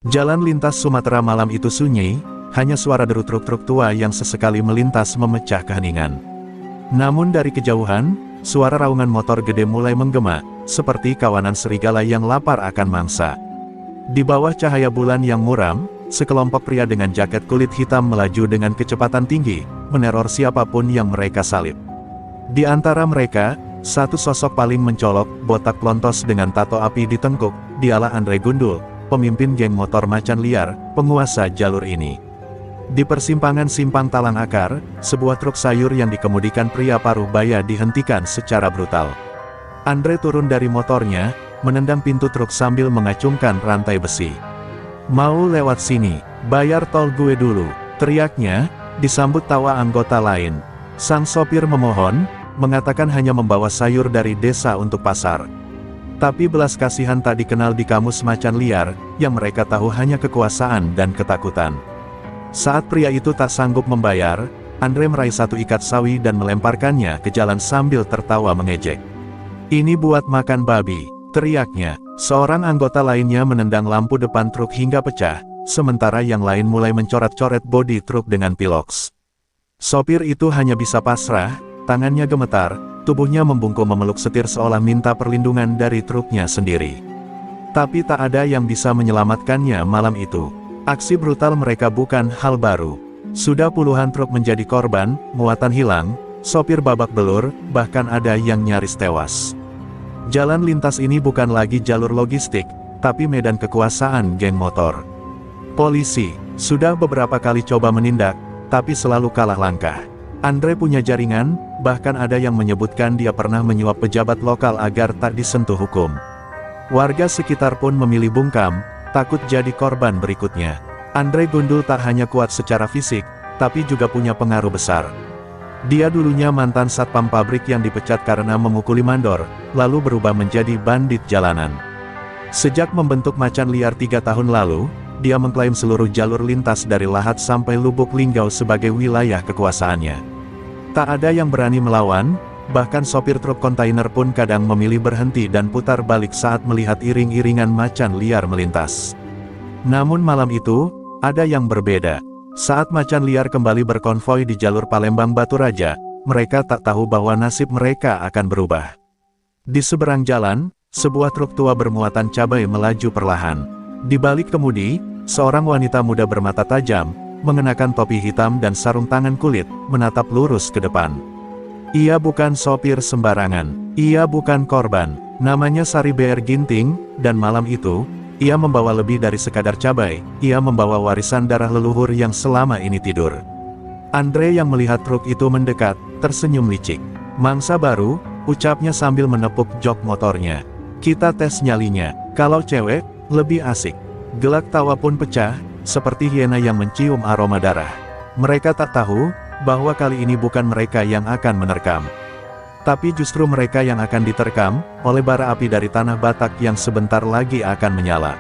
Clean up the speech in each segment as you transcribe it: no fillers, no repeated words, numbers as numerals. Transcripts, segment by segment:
Jalan lintas Sumatera malam itu sunyi, hanya suara deru truk-truk tua yang sesekali melintas memecah keheningan. Namun dari kejauhan, suara raungan motor gede mulai menggema, seperti kawanan serigala yang lapar akan mangsa. Di bawah cahaya bulan yang muram, sekelompok pria dengan jaket kulit hitam melaju dengan kecepatan tinggi, meneror siapapun yang mereka salib. Di antara mereka, satu sosok paling mencolok, botak pelontos dengan tato api di tengkuk, dialah Andre Gundul, pemimpin geng motor macan liar, penguasa jalur ini. Di persimpangan Simpang Talang Akar, sebuah truk sayur yang dikemudikan pria paruh baya dihentikan secara brutal. Andre turun dari motornya, menendang pintu truk sambil mengacungkan rantai besi. "Mau lewat sini, bayar tol gue dulu," teriaknya, disambut tawa anggota lain. Sang sopir memohon, mengatakan hanya membawa sayur dari desa untuk pasar. Tapi belas kasihan tak dikenal di kamus macan liar, yang mereka tahu hanya kekuasaan dan ketakutan. Saat pria itu tak sanggup membayar, Andre meraih satu ikat sawi dan melemparkannya ke jalan sambil tertawa mengejek. "Ini buat makan babi," teriaknya. Seorang anggota lainnya menendang lampu depan truk hingga pecah, sementara yang lain mulai mencoret-coret bodi truk dengan piloks. Sopir itu hanya bisa pasrah, tangannya gemetar, tubuhnya membungkuk memeluk setir seolah minta perlindungan dari truknya sendiri. Tapi tak ada yang bisa menyelamatkannya malam itu. Aksi brutal mereka bukan hal baru. Sudah puluhan truk menjadi korban, muatan hilang, sopir babak belur, bahkan ada yang nyaris tewas. Jalan lintas ini bukan lagi jalur logistik, tapi medan kekuasaan geng motor. Polisi sudah beberapa kali coba menindak, tapi selalu kalah langkah. Andre punya jaringan, bahkan ada yang menyebutkan dia pernah menyuap pejabat lokal agar tak disentuh hukum. Warga sekitar pun memilih bungkam, takut jadi korban berikutnya. Andre Gundul tak hanya kuat secara fisik, tapi juga punya pengaruh besar. Dia dulunya mantan satpam pabrik yang dipecat karena memukuli mandor, lalu berubah menjadi bandit jalanan. Sejak membentuk macan liar 3 tahun lalu, dia mengklaim seluruh jalur lintas dari Lahat sampai Lubuk Linggau sebagai wilayah kekuasaannya. Tak ada yang berani melawan, bahkan sopir truk kontainer pun kadang memilih berhenti dan putar balik saat melihat iring-iringan macan liar melintas. Namun malam itu, ada yang berbeda. Saat macan liar kembali berkonvoi di jalur Palembang Batu Raja, mereka tak tahu bahwa nasib mereka akan berubah. Di seberang jalan, sebuah truk tua bermuatan cabai melaju perlahan. Di balik kemudi, seorang wanita muda bermata tajam, mengenakan topi hitam dan sarung tangan kulit, menatap lurus ke depan. Ia bukan sopir sembarangan. Ia bukan korban. Namanya Sari BR Ginting, dan malam itu, ia membawa lebih dari sekadar cabai. Ia membawa warisan darah leluhur yang selama ini tidur. Andre yang melihat truk itu mendekat, tersenyum licik. "Mangsa baru," ucapnya sambil menepuk jok motornya. "Kita tes nyalinya. Kalau cewek, lebih asik." Gelak tawa pun pecah, seperti hiena yang mencium aroma darah. Mereka tak tahu, bahwa kali ini bukan mereka yang akan menerkam. Tapi justru mereka yang akan diterkam, oleh bara api dari tanah Batak yang sebentar lagi akan menyala.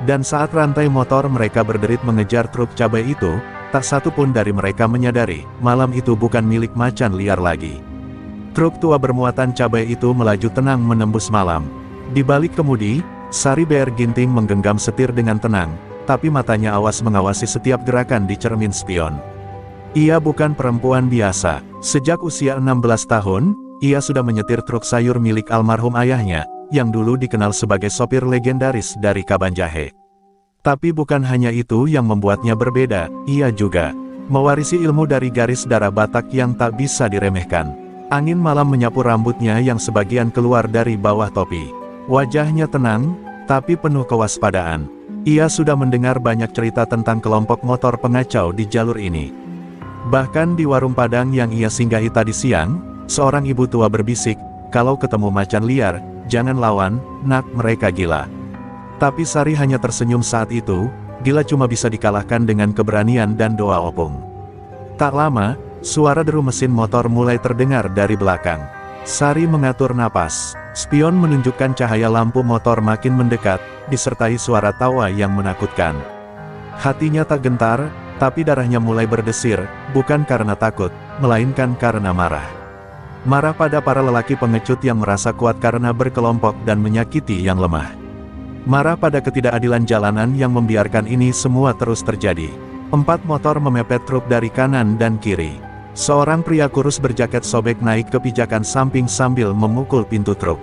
Dan saat rantai motor mereka berderit mengejar truk cabai itu, tak satu pun dari mereka menyadari, malam itu bukan milik macan liar lagi. Truk tua bermuatan cabai itu melaju tenang menembus malam. Di balik kemudi, Sari BR Ginting menggenggam setir dengan tenang, tapi matanya awas mengawasi setiap gerakan di cermin spion. Ia bukan perempuan biasa. Sejak usia 16 tahun, ia sudah menyetir truk sayur milik almarhum ayahnya, yang dulu dikenal sebagai sopir legendaris dari Kabanjahe. Tapi bukan hanya itu yang membuatnya berbeda, ia juga mewarisi ilmu dari garis darah Batak yang tak bisa diremehkan. Angin malam menyapu rambutnya yang sebagian keluar dari bawah topi. Wajahnya tenang, tapi penuh kewaspadaan. Ia sudah mendengar banyak cerita tentang kelompok motor pengacau di jalur ini. Bahkan di warung Padang yang ia singgahi tadi siang, seorang ibu tua berbisik, "Kalau ketemu macan liar, jangan lawan, nak, mereka gila." Tapi Sari hanya tersenyum saat itu, gila cuma bisa dikalahkan dengan keberanian dan doa opung. Tak lama, suara deru mesin motor mulai terdengar dari belakang. Sari mengatur napas. Spion menunjukkan cahaya lampu motor makin mendekat, disertai suara tawa yang menakutkan. Hatinya tak gentar, tapi darahnya mulai berdesir, bukan karena takut, melainkan karena marah. Marah pada para lelaki pengecut yang merasa kuat karena berkelompok dan menyakiti yang lemah. Marah pada ketidakadilan jalanan yang membiarkan ini semua terus terjadi. 4 motor memepet truk dari kanan dan kiri. Seorang pria kurus berjaket sobek naik ke pijakan samping sambil memukul pintu truk.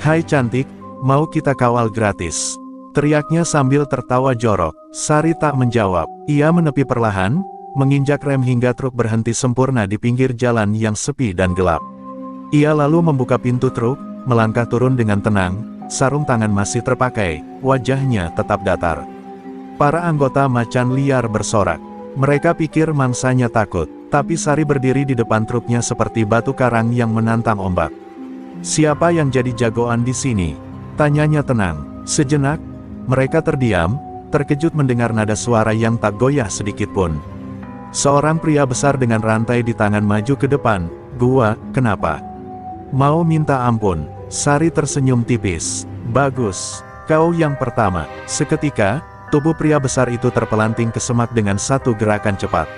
"Hai cantik, mau kita kawal gratis?" teriaknya sambil tertawa jorok. Sari tak menjawab. Ia menepi perlahan, menginjak rem hingga truk berhenti sempurna di pinggir jalan yang sepi dan gelap. Ia lalu membuka pintu truk, melangkah turun dengan tenang, sarung tangan masih terpakai, wajahnya tetap datar. Para anggota macan liar bersorak. Mereka pikir mangsanya takut, tapi Sari berdiri di depan truknya seperti batu karang yang menantang ombak. "Siapa yang jadi jagoan di sini?" tanyanya tenang. Sejenak, mereka terdiam, terkejut mendengar nada suara yang tak goyah sedikit pun. Seorang pria besar dengan rantai di tangan maju ke depan. "Gua, kenapa? Mau minta ampun?" Sari tersenyum tipis. "Bagus, kau yang pertama." Seketika, tubuh pria besar itu terpelanting ke semak dengan satu gerakan cepat.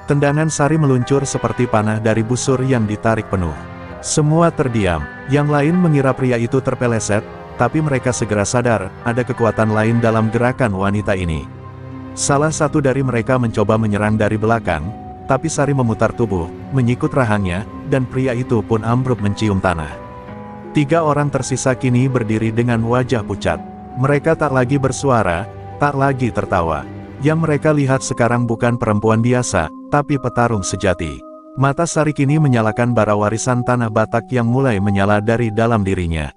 Tendangan Sari meluncur seperti panah dari busur yang ditarik penuh. Semua terdiam, yang lain mengira pria itu terpeleset, tapi mereka segera sadar, ada kekuatan lain dalam gerakan wanita ini. Salah satu dari mereka mencoba menyerang dari belakang, tapi Sari memutar tubuh, menyikut rahangnya, dan pria itu pun ambruk mencium tanah. 3 orang tersisa kini berdiri dengan wajah pucat. Mereka tak lagi bersuara, tak lagi tertawa. Yang mereka lihat sekarang bukan perempuan biasa, tapi petarung sejati. Mata Sari kini menyalakan bara warisan tanah Batak yang mulai menyala dari dalam dirinya.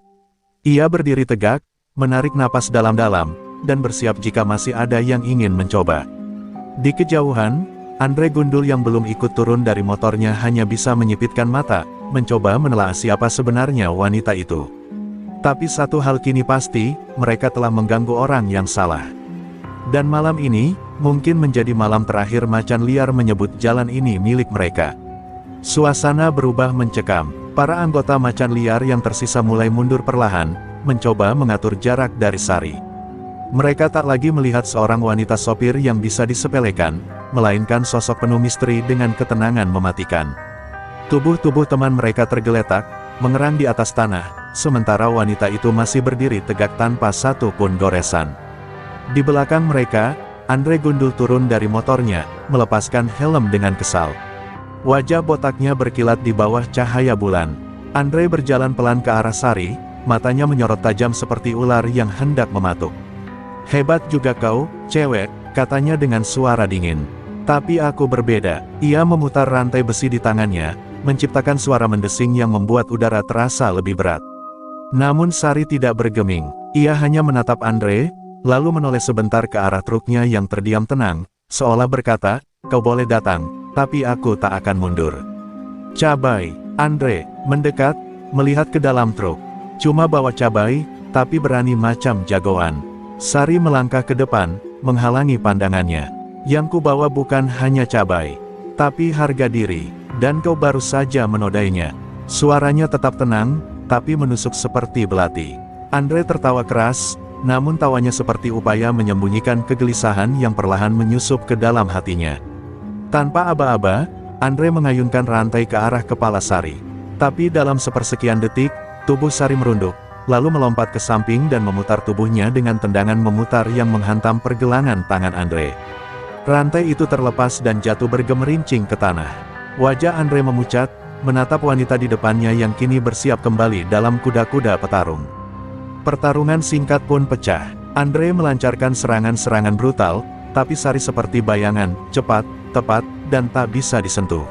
Ia berdiri tegak, menarik napas dalam-dalam, dan bersiap jika masih ada yang ingin mencoba. Di kejauhan, Andre Gundul yang belum ikut turun dari motornya hanya bisa menyipitkan mata, mencoba menelaah siapa sebenarnya wanita itu. Tapi satu hal kini pasti, mereka telah mengganggu orang yang salah. Dan malam ini, mungkin menjadi malam terakhir macan liar menyebut jalan ini milik mereka. Suasana berubah mencekam. Para anggota macan liar yang tersisa mulai mundur perlahan, mencoba mengatur jarak dari Sari. Mereka tak lagi melihat seorang wanita sopir yang bisa disepelekan, melainkan sosok penuh misteri dengan ketenangan mematikan. Tubuh-tubuh teman mereka tergeletak, mengerang di atas tanah, sementara wanita itu masih berdiri tegak tanpa satu pun goresan. Di belakang mereka, Andre Gundul turun dari motornya, melepaskan helm dengan kesal. Wajah botaknya berkilat di bawah cahaya bulan. Andre berjalan pelan ke arah Sari, matanya menyorot tajam seperti ular yang hendak mematuk. "Hebat juga kau, cewek," katanya dengan suara dingin. "Tapi aku berbeda." Ia memutar rantai besi di tangannya, menciptakan suara mendesing yang membuat udara terasa lebih berat. Namun Sari tidak bergeming. Ia hanya menatap Andre, lalu menoleh sebentar ke arah truknya yang terdiam tenang, seolah berkata, "Kau boleh datang, tapi aku tak akan mundur." "Cabai." Andre mendekat, melihat ke dalam truk. "Cuma bawa cabai, tapi berani macam jagoan." Sari melangkah ke depan, menghalangi pandangannya. "Yang ku bawa bukan hanya cabai, tapi harga diri, dan kau baru saja menodainya." Suaranya tetap tenang, tapi menusuk seperti belati. Andre tertawa keras, namun tawanya seperti upaya menyembunyikan kegelisahan yang perlahan menyusup ke dalam hatinya. Tanpa aba-aba, Andre mengayunkan rantai ke arah kepala Sari. Tapi dalam sepersekian detik, tubuh Sari merunduk, lalu melompat ke samping dan memutar tubuhnya dengan tendangan memutar yang menghantam pergelangan tangan Andre. Rantai itu terlepas dan jatuh bergemerincing ke tanah. Wajah Andre memucat, menatap wanita di depannya yang kini bersiap kembali dalam kuda-kuda petarung. Pertarungan singkat pun pecah. Andre melancarkan serangan-serangan brutal, tapi Sari seperti bayangan, cepat, tepat, dan tak bisa disentuh.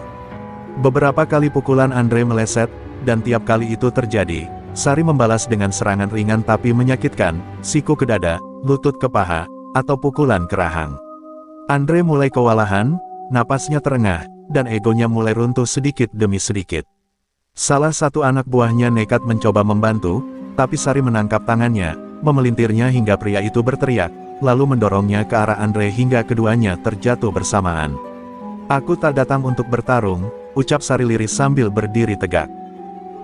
Beberapa kali pukulan Andre meleset, dan tiap kali itu terjadi, Sari membalas dengan serangan ringan tapi menyakitkan, siku ke dada, lutut ke paha, atau pukulan ke rahang. Andre mulai kewalahan, napasnya terengah, dan egonya mulai runtuh sedikit demi sedikit. Salah satu anak buahnya nekat mencoba membantu, tapi Sari menangkap tangannya, memelintirnya hingga pria itu berteriak, lalu mendorongnya ke arah Andre hingga keduanya terjatuh bersamaan. "Aku tak datang untuk bertarung," ucap Sari lirih sambil berdiri tegak.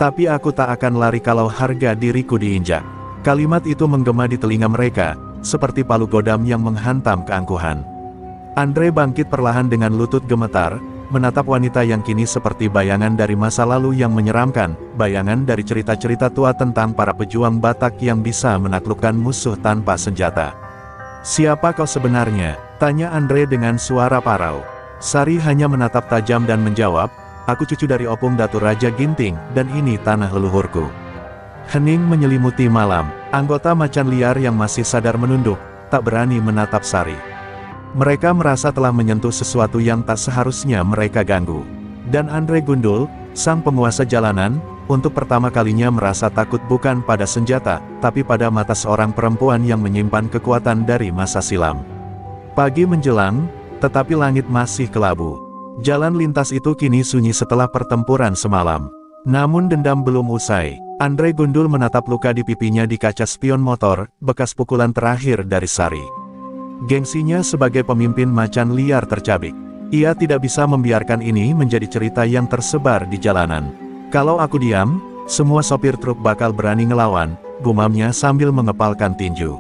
"Tapi aku tak akan lari kalau harga diriku diinjak." Kalimat itu menggema di telinga mereka, seperti palu godam yang menghantam keangkuhan. Andre bangkit perlahan dengan lutut gemetar, menatap wanita yang kini seperti bayangan dari masa lalu yang menyeramkan, bayangan dari cerita-cerita tua tentang para pejuang Batak yang bisa menaklukkan musuh tanpa senjata. "Siapa kau sebenarnya?" tanya Andre dengan suara parau. Sari hanya menatap tajam dan menjawab, "Aku cucu dari Opung Datu Raja Ginting, dan ini tanah leluhurku." Hening menyelimuti malam. Anggota macan liar yang masih sadar menunduk, tak berani menatap Sari. Mereka merasa telah menyentuh sesuatu yang tak seharusnya mereka ganggu. Dan Andre Gundul, sang penguasa jalanan, untuk pertama kalinya merasa takut bukan pada senjata, tapi pada mata seorang perempuan yang menyimpan kekuatan dari masa silam. Pagi menjelang, tetapi langit masih kelabu. Jalan lintas itu kini sunyi setelah pertempuran semalam. Namun dendam belum usai. Andre Gundul menatap luka di pipinya di kaca spion motor, bekas pukulan terakhir dari Sari. Gengsinya sebagai pemimpin macan liar tercabik. Ia tidak bisa membiarkan ini menjadi cerita yang tersebar di jalanan. "Kalau aku diam, semua sopir truk bakal berani ngelawan," gumamnya sambil mengepalkan tinju.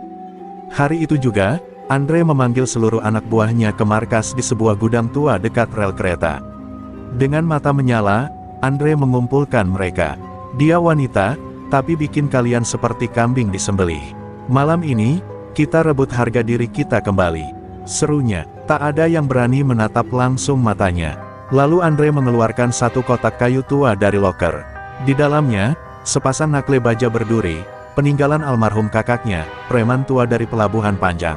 Hari itu juga, Andre memanggil seluruh anak buahnya ke markas di sebuah gudang tua dekat rel kereta. Dengan mata menyala, Andre mengumpulkan mereka. "Dia wanita, tapi bikin kalian seperti kambing disembelih. Malam ini, kita rebut harga diri kita kembali," serunya. Tak ada yang berani menatap langsung matanya. Lalu Andre mengeluarkan satu kotak kayu tua dari loker. Di dalamnya, sepasang nakle baja berduri, peninggalan almarhum kakaknya, preman tua dari Pelabuhan Panjang.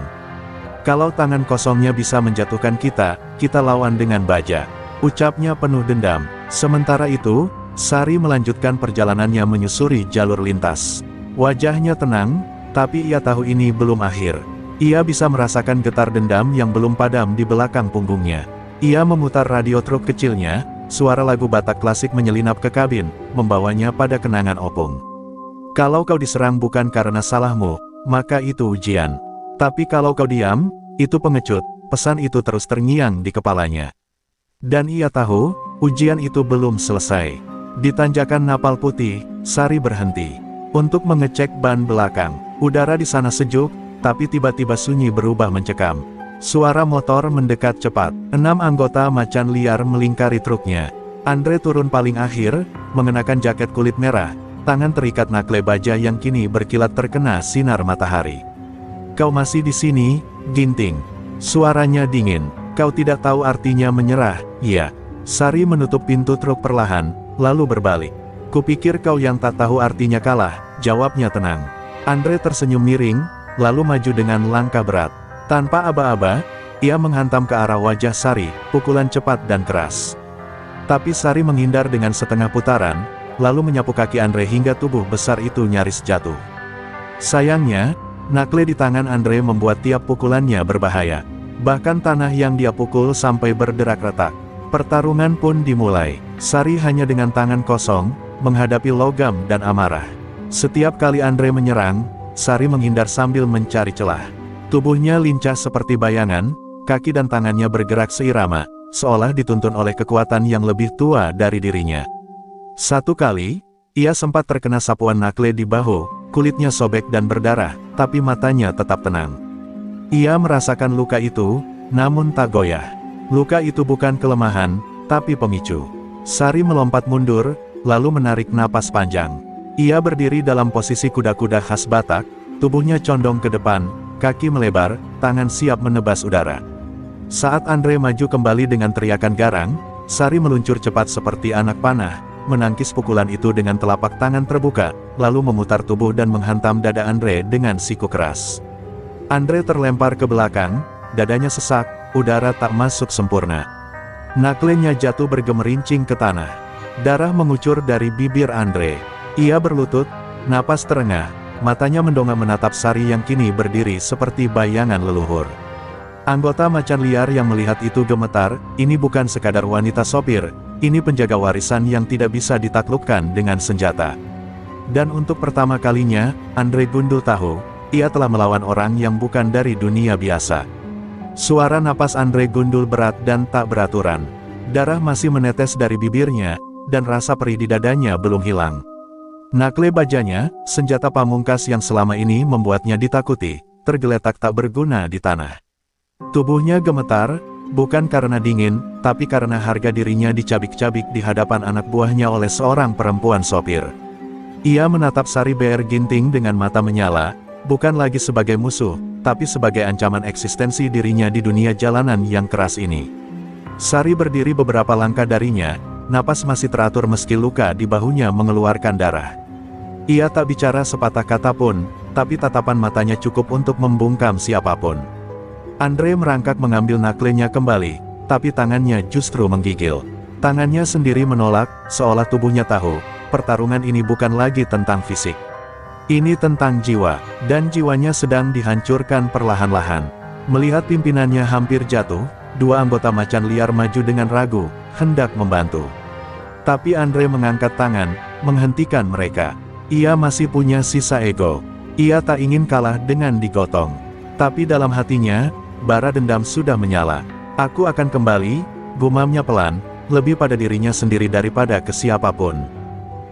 "Kalau tangan kosongnya bisa menjatuhkan kita, kita lawan dengan baja," ucapnya penuh dendam. Sementara itu, Sari melanjutkan perjalanannya menyusuri jalur lintas. Wajahnya tenang, tapi ia tahu ini belum akhir. Ia bisa merasakan getar dendam yang belum padam di belakang punggungnya. Ia memutar radio truk kecilnya, suara lagu Batak klasik menyelinap ke kabin, membawanya pada kenangan Opung. "Kalau kau diserang bukan karena salahmu, maka itu ujian. Tapi kalau kau diam, itu pengecut." Pesan itu terus terngiang di kepalanya. Dan ia tahu, ujian itu belum selesai. Di tanjakan Napal Putih, Sari berhenti untuk mengecek ban belakang. Udara di sana sejuk, tapi tiba-tiba sunyi berubah mencekam. Suara motor mendekat cepat. 6 anggota macan liar melingkari truknya. Andre turun paling akhir, mengenakan jaket kulit merah, tangan terikat nakle baja yang kini berkilat terkena sinar matahari. "Kau masih di sini, Ginting?" Suaranya dingin. "Kau tidak tahu artinya menyerah, iya?" Sari menutup pintu truk perlahan, lalu berbalik. "Kupikir kau yang tak tahu artinya kalah," jawabnya tenang. Andre tersenyum miring, lalu maju dengan langkah berat. Tanpa aba-aba, ia menghantam ke arah wajah Sari, pukulan cepat dan keras. Tapi Sari menghindar dengan setengah putaran, lalu menyapu kaki Andre hingga tubuh besar itu nyaris jatuh. Sayangnya, nakle di tangan Andre membuat tiap pukulannya berbahaya. Bahkan tanah yang dia pukul sampai berderak retak. Pertarungan pun dimulai. Sari hanya dengan tangan kosong, menghadapi logam dan amarah. Setiap kali Andre menyerang, Sari menghindar sambil mencari celah. Tubuhnya lincah seperti bayangan, kaki dan tangannya bergerak seirama, seolah dituntun oleh kekuatan yang lebih tua dari dirinya. Satu kali, ia sempat terkena sapuan nakle di bahu, kulitnya sobek dan berdarah, tapi matanya tetap tenang. Ia merasakan luka itu, namun tak goyah. Luka itu bukan kelemahan, tapi pemicu. Sari melompat mundur, lalu menarik napas panjang. Ia berdiri dalam posisi kuda-kuda khas Batak, tubuhnya condong ke depan, kaki melebar, tangan siap menebas udara. Saat Andre maju kembali dengan teriakan garang, Sari meluncur cepat seperti anak panah, menangkis pukulan itu dengan telapak tangan terbuka, lalu memutar tubuh dan menghantam dada Andre dengan siku keras. Andre terlempar ke belakang, dadanya sesak, udara tak masuk sempurna. Naklenya jatuh bergemerincing ke tanah. Darah mengucur dari bibir Andre. Ia berlutut, napas terengah, matanya mendongak menatap Sari yang kini berdiri seperti bayangan leluhur. Anggota macan liar yang melihat itu gemetar, ini bukan sekadar wanita sopir, ini penjaga warisan yang tidak bisa ditaklukkan dengan senjata. Dan untuk pertama kalinya, Andre Gundul tahu, ia telah melawan orang yang bukan dari dunia biasa. Suara napas Andre Gundul berat dan tak beraturan. Darah masih menetes dari bibirnya, dan rasa perih di dadanya belum hilang. Nakle bajanya, senjata pamungkas yang selama ini membuatnya ditakuti, tergeletak tak berguna di tanah. Tubuhnya gemetar, Bukan karena dingin, tapi karena harga dirinya dicabik-cabik di hadapan anak buahnya oleh seorang perempuan sopir. Ia menatap Sari BR Ginting dengan mata menyala, bukan lagi sebagai musuh, tapi sebagai ancaman eksistensi dirinya di dunia jalanan yang keras ini. Sari berdiri beberapa langkah darinya, napas masih teratur meski luka di bahunya mengeluarkan darah. Ia tak bicara sepatah kata pun, tapi tatapan matanya cukup untuk membungkam siapapun. Andre merangkak mengambil naklenya kembali, tapi tangannya justru menggigil. Tangannya sendiri menolak, seolah tubuhnya tahu, pertarungan ini bukan lagi tentang fisik. Ini tentang jiwa, dan jiwanya sedang dihancurkan perlahan-lahan. Melihat pimpinannya hampir jatuh, dua anggota macan liar maju dengan ragu, hendak membantu. Tapi Andre mengangkat tangan, menghentikan mereka. Ia masih punya sisa ego. Ia tak ingin kalah dengan digotong. Tapi dalam hatinya, bara dendam sudah menyala. Aku akan kembali, gumamnya pelan, lebih pada dirinya sendiri daripada ke siapapun.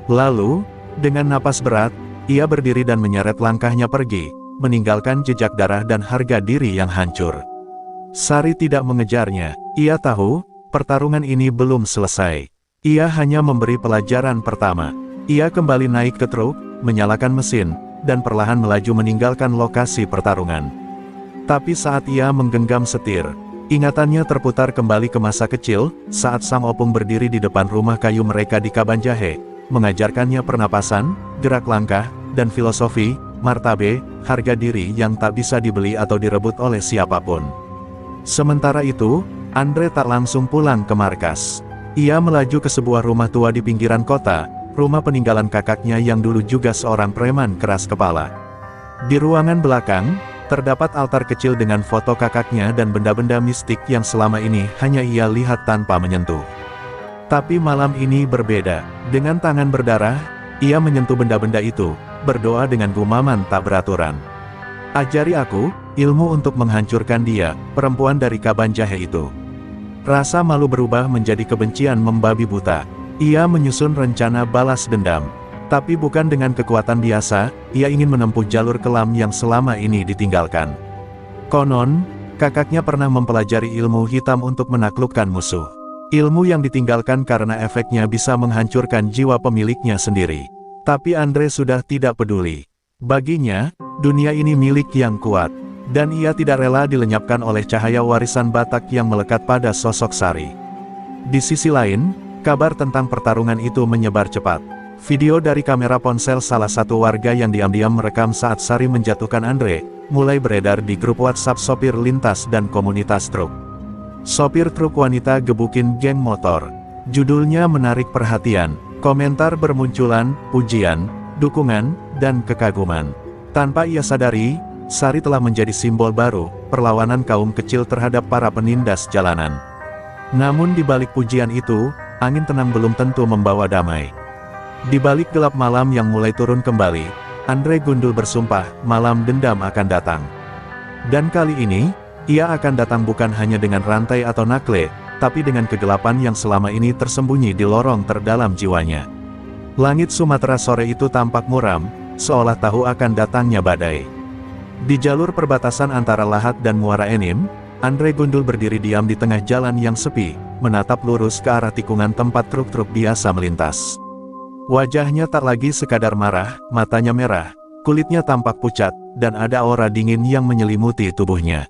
Lalu, dengan napas berat, ia berdiri dan menyeret langkahnya pergi, meninggalkan jejak darah dan harga diri yang hancur. Sari tidak mengejarnya. Ia tahu, pertarungan ini belum selesai. Ia hanya memberi pelajaran pertama. Ia kembali naik ke truk, menyalakan mesin, dan perlahan melaju meninggalkan lokasi pertarungan. Tapi saat ia menggenggam setir, ingatannya terputar kembali ke masa kecil, saat Sang Opung berdiri di depan rumah kayu mereka di Kabanjahe, mengajarkannya pernapasan, gerak langkah, dan filosofi, martabe, harga diri yang tak bisa dibeli atau direbut oleh siapapun. Sementara itu, Andre tak langsung pulang ke markas. Ia melaju ke sebuah rumah tua di pinggiran kota, rumah peninggalan kakaknya yang dulu juga seorang preman keras kepala. Di ruangan belakang, terdapat altar kecil dengan foto kakaknya dan benda-benda mistik yang selama ini hanya ia lihat tanpa menyentuh. Tapi malam ini berbeda. Dengan tangan berdarah, ia menyentuh benda-benda itu, berdoa dengan gumaman tak beraturan. Ajari aku, ilmu untuk menghancurkan dia, perempuan dari Kabanjahe itu. Rasa malu berubah menjadi kebencian membabi buta. Ia menyusun rencana balas dendam. Tapi bukan dengan kekuatan biasa, ia ingin menempuh jalur kelam yang selama ini ditinggalkan. Konon, kakaknya pernah mempelajari ilmu hitam untuk menaklukkan musuh. Ilmu yang ditinggalkan karena efeknya bisa menghancurkan jiwa pemiliknya sendiri. Tapi Andre sudah tidak peduli. Baginya, dunia ini milik yang kuat. Dan ia tidak rela dilenyapkan oleh cahaya warisan Batak yang melekat pada sosok Sari. Di sisi lain, kabar tentang pertarungan itu menyebar cepat. Video dari kamera ponsel salah satu warga yang diam-diam merekam saat Sari menjatuhkan Andre, mulai beredar di grup WhatsApp sopir lintas dan komunitas truk. Sopir truk wanita gebukin geng motor. Judulnya menarik perhatian, komentar bermunculan, pujian, dukungan, dan kekaguman. Tanpa ia sadari, Sari telah menjadi simbol baru, perlawanan kaum kecil terhadap para penindas jalanan. Namun di balik pujian itu, angin tenang belum tentu membawa damai. Di balik gelap malam yang mulai turun kembali, Andre Gundul bersumpah, malam dendam akan datang. Dan kali ini, ia akan datang bukan hanya dengan rantai atau nakle, tapi dengan kegelapan yang selama ini tersembunyi di lorong terdalam jiwanya. Langit Sumatera sore itu tampak muram, seolah tahu akan datangnya badai. Di jalur perbatasan antara Lahat dan Muara Enim, Andre Gundul berdiri diam di tengah jalan yang sepi, menatap lurus ke arah tikungan tempat truk-truk biasa melintas. Wajahnya tak lagi sekadar marah, matanya merah, kulitnya tampak pucat, dan ada aura dingin yang menyelimuti tubuhnya.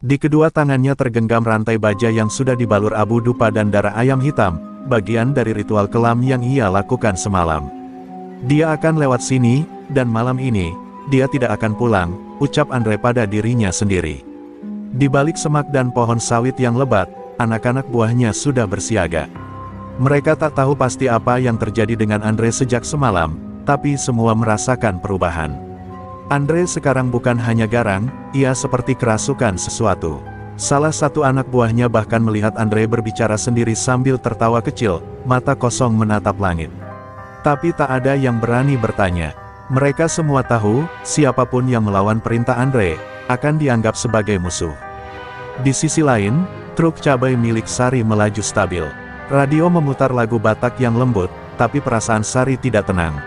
Di kedua tangannya tergenggam rantai baja yang sudah dibalur abu dupa dan darah ayam hitam, bagian dari ritual kelam yang ia lakukan semalam. Dia akan lewat sini, dan malam ini, dia tidak akan pulang, ucap Andre pada dirinya sendiri. Di balik semak dan pohon sawit yang lebat, anak-anak buahnya sudah bersiaga. Mereka tak tahu pasti apa yang terjadi dengan Andre sejak semalam, tapi semua merasakan perubahan. Andre sekarang bukan hanya garang, ia seperti kerasukan sesuatu. Salah satu anak buahnya bahkan melihat Andre berbicara sendiri sambil tertawa kecil, mata kosong menatap langit. Tapi tak ada yang berani bertanya. Mereka semua tahu, siapapun yang melawan perintah Andre, akan dianggap sebagai musuh. Di sisi lain, truk cabai milik Sari melaju stabil. Radio memutar lagu Batak yang lembut, tapi perasaan Sari tidak tenang.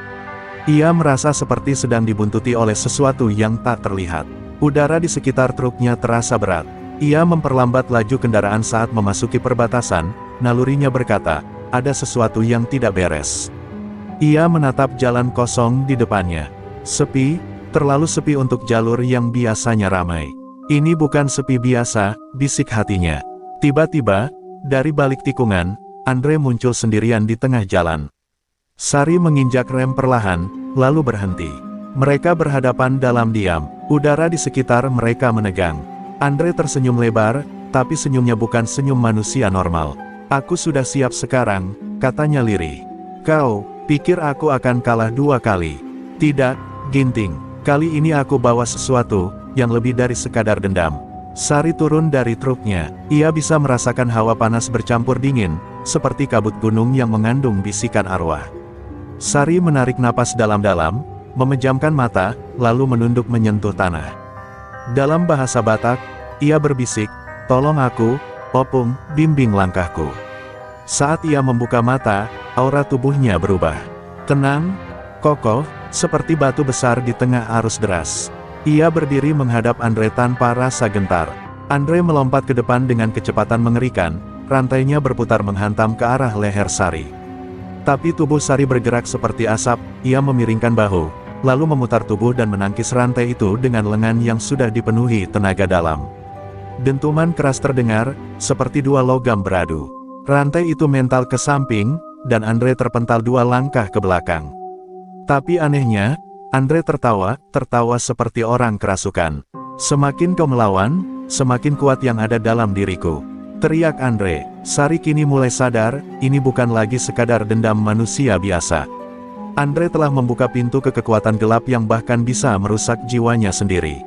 Ia merasa seperti sedang dibuntuti oleh sesuatu yang tak terlihat. Udara di sekitar truknya terasa berat. Ia memperlambat laju kendaraan saat memasuki perbatasan, nalurinya berkata, ada sesuatu yang tidak beres. Ia menatap jalan kosong di depannya. Sepi, terlalu sepi untuk jalur yang biasanya ramai. Ini bukan sepi biasa, bisik hatinya. Tiba-tiba, dari balik tikungan, Andre muncul sendirian di tengah jalan. Sari menginjak rem perlahan, lalu berhenti. Mereka berhadapan dalam diam, udara di sekitar mereka menegang. Andre tersenyum lebar, tapi senyumnya bukan senyum manusia normal. Aku sudah siap sekarang, katanya lirih. Kau pikir aku akan kalah 2 kali? Tidak, Ginting. Kali ini aku bawa sesuatu yang lebih dari sekadar dendam. Sari turun dari truknya. Ia bisa merasakan hawa panas bercampur dingin, seperti kabut gunung yang mengandung bisikan arwah. Sari menarik napas dalam-dalam, memejamkan mata, lalu menunduk menyentuh tanah. Dalam bahasa Batak, ia berbisik, tolong aku, Opung, bimbing langkahku. Saat ia membuka mata, aura tubuhnya berubah. Tenang, kokoh, seperti batu besar di tengah arus deras. Ia berdiri menghadap Andre tanpa rasa gentar. Andre melompat ke depan dengan kecepatan mengerikan, rantainya berputar menghantam ke arah leher Sari. Tapi tubuh Sari bergerak seperti asap, ia memiringkan bahu, lalu memutar tubuh dan menangkis rantai itu dengan lengan yang sudah dipenuhi tenaga dalam. Dentuman keras terdengar, seperti 2 logam beradu. Rantai itu mental ke samping, dan Andre terpental 2 langkah ke belakang. Tapi anehnya, Andre tertawa seperti orang kerasukan. Semakin kau melawan, semakin kuat yang ada dalam diriku. Teriak Andre. Sari kini mulai sadar, ini bukan lagi sekadar dendam manusia biasa. Andre telah membuka pintu ke kekuatan gelap yang bahkan bisa merusak jiwanya sendiri.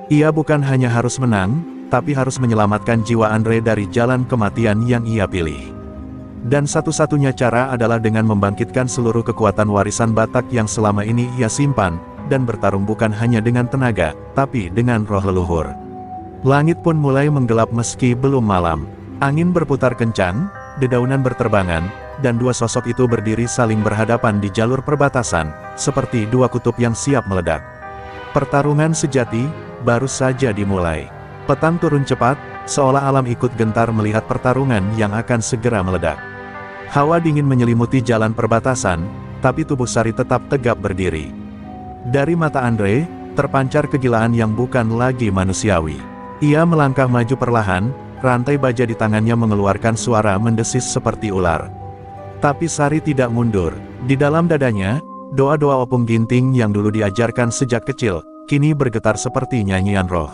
Ia bukan hanya harus menang, tapi harus menyelamatkan jiwa Andre dari jalan kematian yang ia pilih. Dan satu-satunya cara adalah dengan membangkitkan seluruh kekuatan warisan Batak yang selama ini ia simpan, dan bertarung bukan hanya dengan tenaga, tapi dengan roh leluhur. Langit pun mulai menggelap meski belum malam. Angin berputar kencang, dedaunan berterbangan, dan 2 sosok itu berdiri saling berhadapan di jalur perbatasan, seperti 2 kutub yang siap meledak. Pertarungan sejati baru saja dimulai. Petang turun cepat, seolah alam ikut gentar melihat pertarungan yang akan segera meledak. Hawa dingin menyelimuti jalan perbatasan, tapi tubuh Sari tetap tegap berdiri. Dari mata Andre, terpancar kegilaan yang bukan lagi manusiawi. Ia melangkah maju perlahan, rantai baja di tangannya mengeluarkan suara mendesis seperti ular. Tapi Sari tidak mundur. Di dalam dadanya, doa-doa Opung Ginting yang dulu diajarkan sejak kecil, kini bergetar seperti nyanyian roh.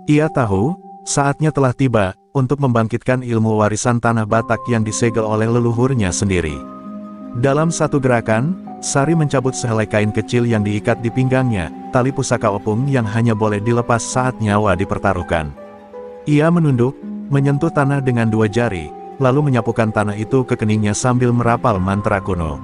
Ia tahu, saatnya telah tiba, untuk membangkitkan ilmu warisan tanah Batak yang disegel oleh leluhurnya sendiri. Dalam satu gerakan, Sari mencabut sehelai kain kecil yang diikat di pinggangnya, tali pusaka Opung yang hanya boleh dilepas saat nyawa dipertaruhkan. Ia menunduk, menyentuh tanah dengan 2 jari, lalu menyapukan tanah itu ke keningnya sambil merapal mantra kuno.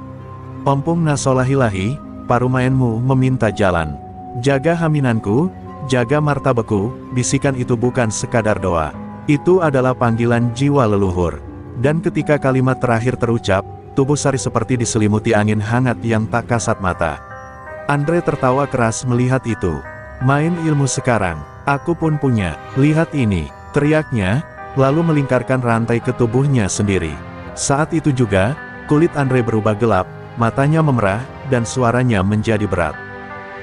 Ompung nasolahilahi, parumaenmu meminta jalan. Jaga haminanku, jaga martabaku, bisikan itu bukan sekadar doa. Itu adalah panggilan jiwa leluhur. Dan ketika kalimat terakhir terucap, tubuh Sari seperti diselimuti angin hangat yang tak kasat mata. Andre tertawa keras melihat itu. Main ilmu sekarang, aku pun punya, lihat ini, teriaknya, lalu melingkarkan rantai ke tubuhnya sendiri. Saat itu juga, kulit Andre berubah gelap, matanya memerah, dan suaranya menjadi berat.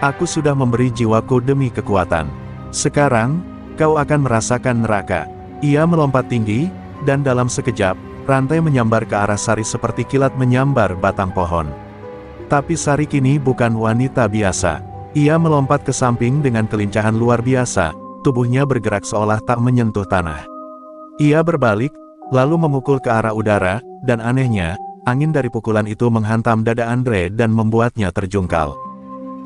Aku sudah memberi jiwaku demi kekuatan. Sekarang, kau akan merasakan neraka. Ia melompat tinggi, dan dalam sekejap, rantai menyambar ke arah Sari seperti kilat menyambar batang pohon. Tapi Sari kini bukan wanita biasa. Ia melompat ke samping dengan kelincahan luar biasa, tubuhnya bergerak seolah tak menyentuh tanah. Ia berbalik, lalu memukul ke arah udara, dan anehnya, angin dari pukulan itu menghantam dada Andre dan membuatnya terjungkal.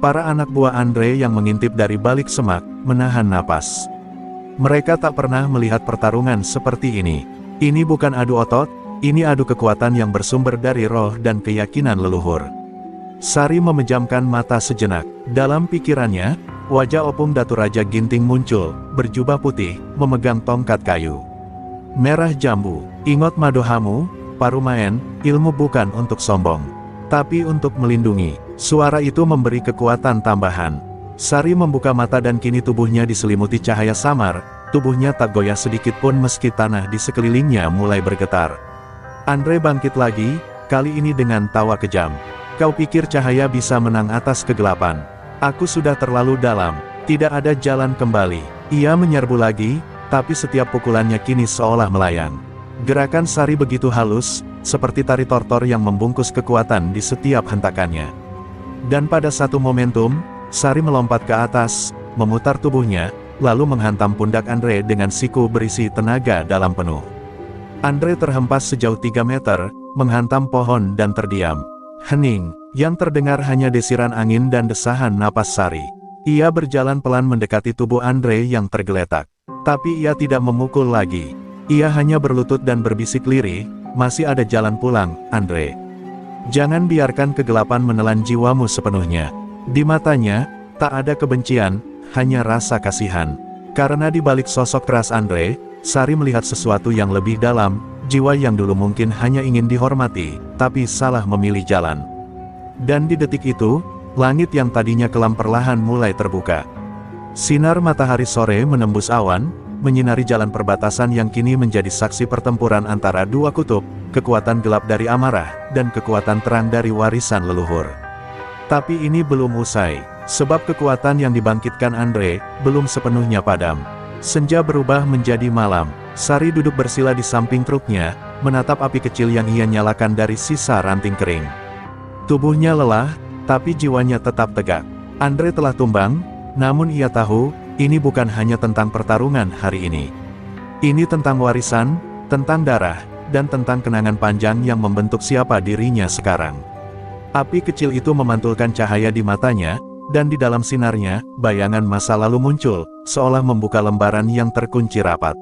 Para anak buah Andre yang mengintip dari balik semak, menahan napas. Mereka tak pernah melihat pertarungan seperti ini. Ini bukan adu otot, ini adu kekuatan yang bersumber dari roh dan keyakinan leluhur. Sari memejamkan mata sejenak. Dalam pikirannya, wajah Opung Datu Raja Ginting muncul, berjubah putih, memegang tongkat kayu. Merah jambu, ingot madohamu, parumaen, ilmu bukan untuk sombong, tapi untuk melindungi. Suara itu memberi kekuatan tambahan. Sari membuka mata dan kini tubuhnya diselimuti cahaya samar, tubuhnya tak goyah sedikit pun meski tanah di sekelilingnya mulai bergetar. Andre bangkit lagi, kali ini dengan tawa kejam. Kau pikir cahaya bisa menang atas kegelapan? Aku sudah terlalu dalam, tidak ada jalan kembali. Ia menyerbu lagi, tapi setiap pukulannya kini seolah melayang. Gerakan Sari begitu halus, seperti tari tortor yang membungkus kekuatan di setiap hentakannya. Dan pada satu momentum, Sari melompat ke atas, memutar tubuhnya, lalu menghantam pundak Andre dengan siku berisi tenaga dalam penuh. Andre terhempas sejauh 3 meter, menghantam pohon dan terdiam. Hening, yang terdengar hanya desiran angin dan desahan napas Sari. Ia berjalan pelan mendekati tubuh Andre yang tergeletak. Tapi ia tidak memukul lagi. Ia hanya berlutut dan berbisik lirih, masih ada jalan pulang, Andre. Jangan biarkan kegelapan menelan jiwamu sepenuhnya. Di matanya, tak ada kebencian, hanya rasa kasihan. Karena di balik sosok keras Andre, Sari melihat sesuatu yang lebih dalam, jiwa yang dulu mungkin hanya ingin dihormati, tapi salah memilih jalan. Dan di detik itu, langit yang tadinya kelam perlahan mulai terbuka. Sinar matahari sore menembus awan, menyinari jalan perbatasan yang kini menjadi saksi pertempuran antara dua kutub, kekuatan gelap dari amarah, dan kekuatan terang dari warisan leluhur. Tapi ini belum usai, sebab kekuatan yang dibangkitkan Andre, belum sepenuhnya padam. Senja berubah menjadi malam, Sari duduk bersila di samping truknya, menatap api kecil yang ia nyalakan dari sisa ranting kering. Tubuhnya lelah, tapi jiwanya tetap tegak. Andre telah tumbang, namun ia tahu, ini bukan hanya tentang pertarungan hari ini. Ini tentang warisan, tentang darah, dan tentang kenangan panjang yang membentuk siapa dirinya sekarang. Api kecil itu memantulkan cahaya di matanya, dan di dalam sinarnya, bayangan masa lalu muncul, seolah membuka lembaran yang terkunci rapat.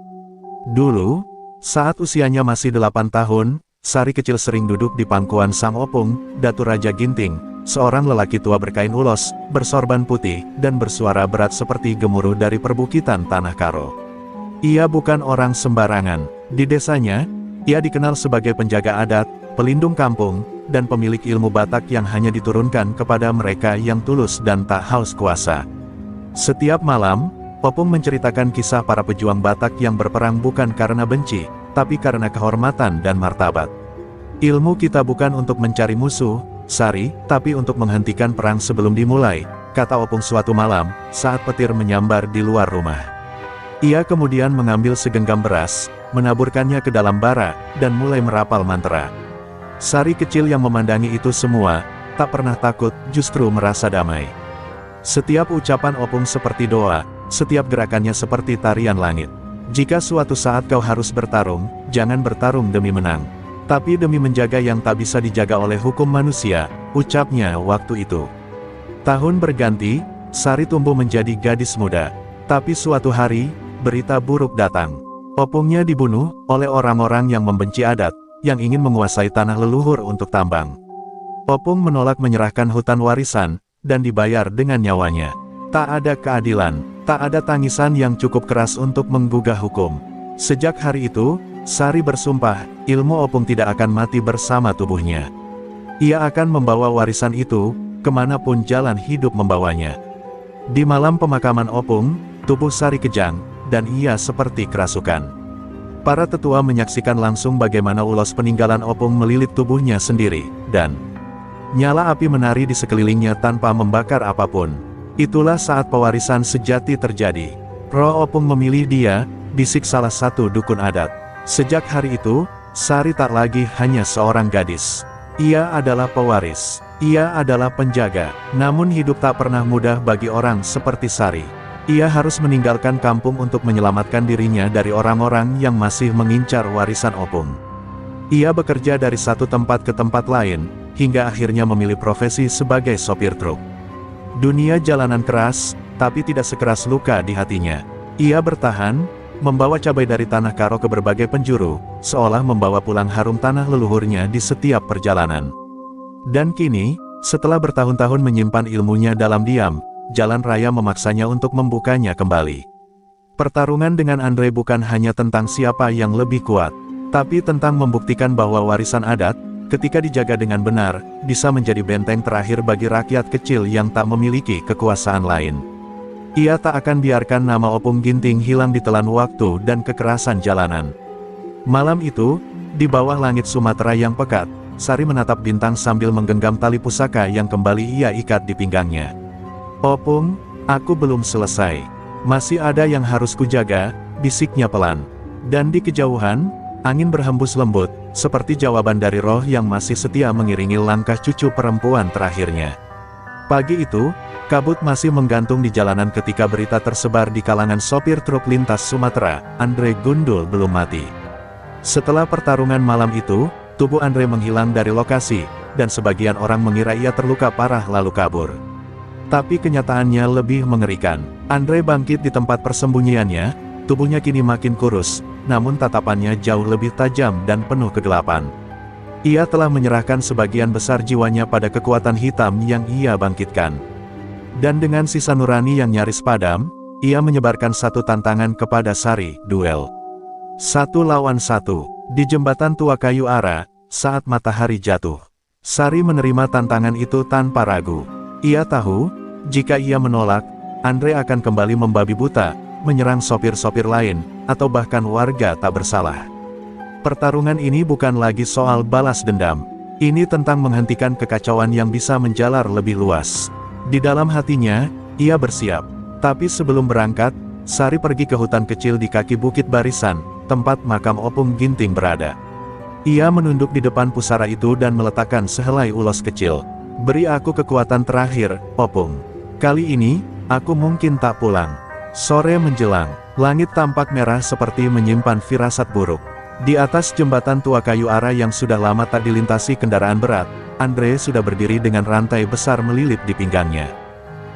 Dulu, saat usianya masih 8 tahun, Sari kecil sering duduk di pangkuan Sang Opung, Datu Raja Ginting, seorang lelaki tua berkain ulos, bersorban putih, dan bersuara berat seperti gemuruh dari perbukitan Tanah Karo. Ia bukan orang sembarangan. Di desanya, ia dikenal sebagai penjaga adat, pelindung kampung, dan pemilik ilmu Batak yang hanya diturunkan kepada mereka yang tulus dan tak haus kuasa. Setiap malam, Opung menceritakan kisah para pejuang Batak yang berperang bukan karena benci, tapi karena kehormatan dan martabat. Ilmu kita bukan untuk mencari musuh, Sari, tapi untuk menghentikan perang sebelum dimulai, kata Opung suatu malam, saat petir menyambar di luar rumah. Ia kemudian mengambil segenggam beras, menaburkannya ke dalam bara, dan mulai merapal mantra. Sari kecil yang memandangi itu semua, tak pernah takut, justru merasa damai. Setiap ucapan Opung seperti doa, setiap gerakannya seperti tarian langit. Jika suatu saat kau harus bertarung, jangan bertarung demi menang, tapi demi menjaga yang tak bisa dijaga oleh hukum manusia, ucapnya waktu itu. Tahun berganti, Sari tumbuh menjadi gadis muda. Tapi suatu hari, berita buruk datang. Opungnya dibunuh oleh orang-orang yang membenci adat, yang ingin menguasai tanah leluhur untuk tambang. Opung menolak menyerahkan hutan warisan, dan dibayar dengan nyawanya. Tak ada keadilan, tak ada tangisan yang cukup keras untuk menggugah hukum. Sejak hari itu, Sari bersumpah, ilmu Opung tidak akan mati bersama tubuhnya. Ia akan membawa warisan itu, kemanapun jalan hidup membawanya. Di malam pemakaman Opung, tubuh Sari kejang, dan ia seperti kerasukan. Para tetua menyaksikan langsung bagaimana ulos peninggalan Opung melilit tubuhnya sendiri, dan nyala api menari di sekelilingnya tanpa membakar apapun. Itulah saat pewarisan sejati terjadi. Roh Opung memilih dia, bisik salah satu dukun adat. Sejak hari itu, Sari tak lagi hanya seorang gadis. Ia adalah pewaris. Ia adalah penjaga. Namun hidup tak pernah mudah bagi orang seperti Sari. Ia harus meninggalkan kampung untuk menyelamatkan dirinya dari orang-orang yang masih mengincar warisan Opung. Ia bekerja dari satu tempat ke tempat lain, hingga akhirnya memilih profesi sebagai sopir truk. Dunia jalanan keras, tapi tidak sekeras luka di hatinya. Ia bertahan, membawa cabai dari Tanah Karo ke berbagai penjuru, seolah membawa pulang harum tanah leluhurnya di setiap perjalanan. Dan kini, setelah bertahun-tahun menyimpan ilmunya dalam diam, jalan raya memaksanya untuk membukanya kembali. Pertarungan dengan Andre bukan hanya tentang siapa yang lebih kuat, tapi tentang membuktikan bahwa warisan adat, ketika dijaga dengan benar, bisa menjadi benteng terakhir bagi rakyat kecil yang tak memiliki kekuasaan lain. Ia tak akan biarkan nama Opung Ginting hilang ditelan waktu dan kekerasan jalanan. Malam itu, di bawah langit Sumatera yang pekat, Sari menatap bintang sambil menggenggam tali pusaka yang kembali ia ikat di pinggangnya. "Opung, aku belum selesai. Masih ada yang harus kujaga," bisiknya pelan. Dan di kejauhan, angin berhembus lembut, seperti jawaban dari roh yang masih setia mengiringi langkah cucu perempuan terakhirnya. Pagi itu, kabut masih menggantung di jalanan ketika berita tersebar di kalangan sopir truk lintas Sumatera, Andre Gundul belum mati. Setelah pertarungan malam itu, tubuh Andre menghilang dari lokasi, dan sebagian orang mengira ia terluka parah lalu kabur. Tapi kenyataannya lebih mengerikan. Andre bangkit di tempat persembunyiannya, tubuhnya kini makin kurus, namun tatapannya jauh lebih tajam dan penuh kegelapan. Ia telah menyerahkan sebagian besar jiwanya pada kekuatan hitam yang ia bangkitkan. Dan dengan sisa nurani yang nyaris padam, ia menyebarkan satu tantangan kepada Sari, duel. 1 lawan 1, di jembatan tua kayu ara, saat matahari jatuh. Sari menerima tantangan itu tanpa ragu. Ia tahu, jika ia menolak, Andre akan kembali membabi buta, menyerang sopir-sopir lain, atau bahkan warga tak bersalah. Pertarungan ini bukan lagi soal balas dendam. Ini tentang menghentikan kekacauan yang bisa menjalar lebih luas. Di dalam hatinya, ia bersiap. Tapi sebelum berangkat, Sari pergi ke hutan kecil di kaki Bukit Barisan, tempat makam Opung Ginting berada. Ia menunduk di depan pusara itu dan meletakkan sehelai ulos kecil. "Beri aku kekuatan terakhir, Opung. Kali ini, aku mungkin tak pulang." Sore menjelang, langit tampak merah seperti menyimpan firasat buruk. Di atas jembatan tua kayu ara yang sudah lama tak dilintasi kendaraan berat, Andre sudah berdiri dengan rantai besar melilit di pinggangnya.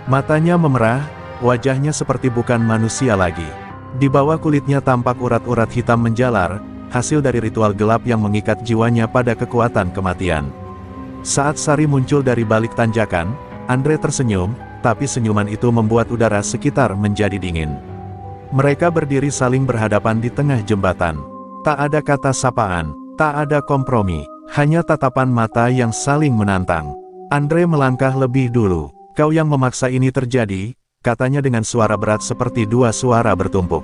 Matanya memerah, wajahnya seperti bukan manusia lagi. Di bawah kulitnya tampak urat-urat hitam menjalar, hasil dari ritual gelap yang mengikat jiwanya pada kekuatan kematian. Saat Sari muncul dari balik tanjakan, Andre tersenyum, tapi senyuman itu membuat udara sekitar menjadi dingin. Mereka berdiri saling berhadapan di tengah jembatan. Tak ada kata sapaan, tak ada kompromi, hanya tatapan mata yang saling menantang. Andre melangkah lebih dulu. "Kau yang memaksa ini terjadi," katanya dengan suara berat seperti dua suara bertumpuk.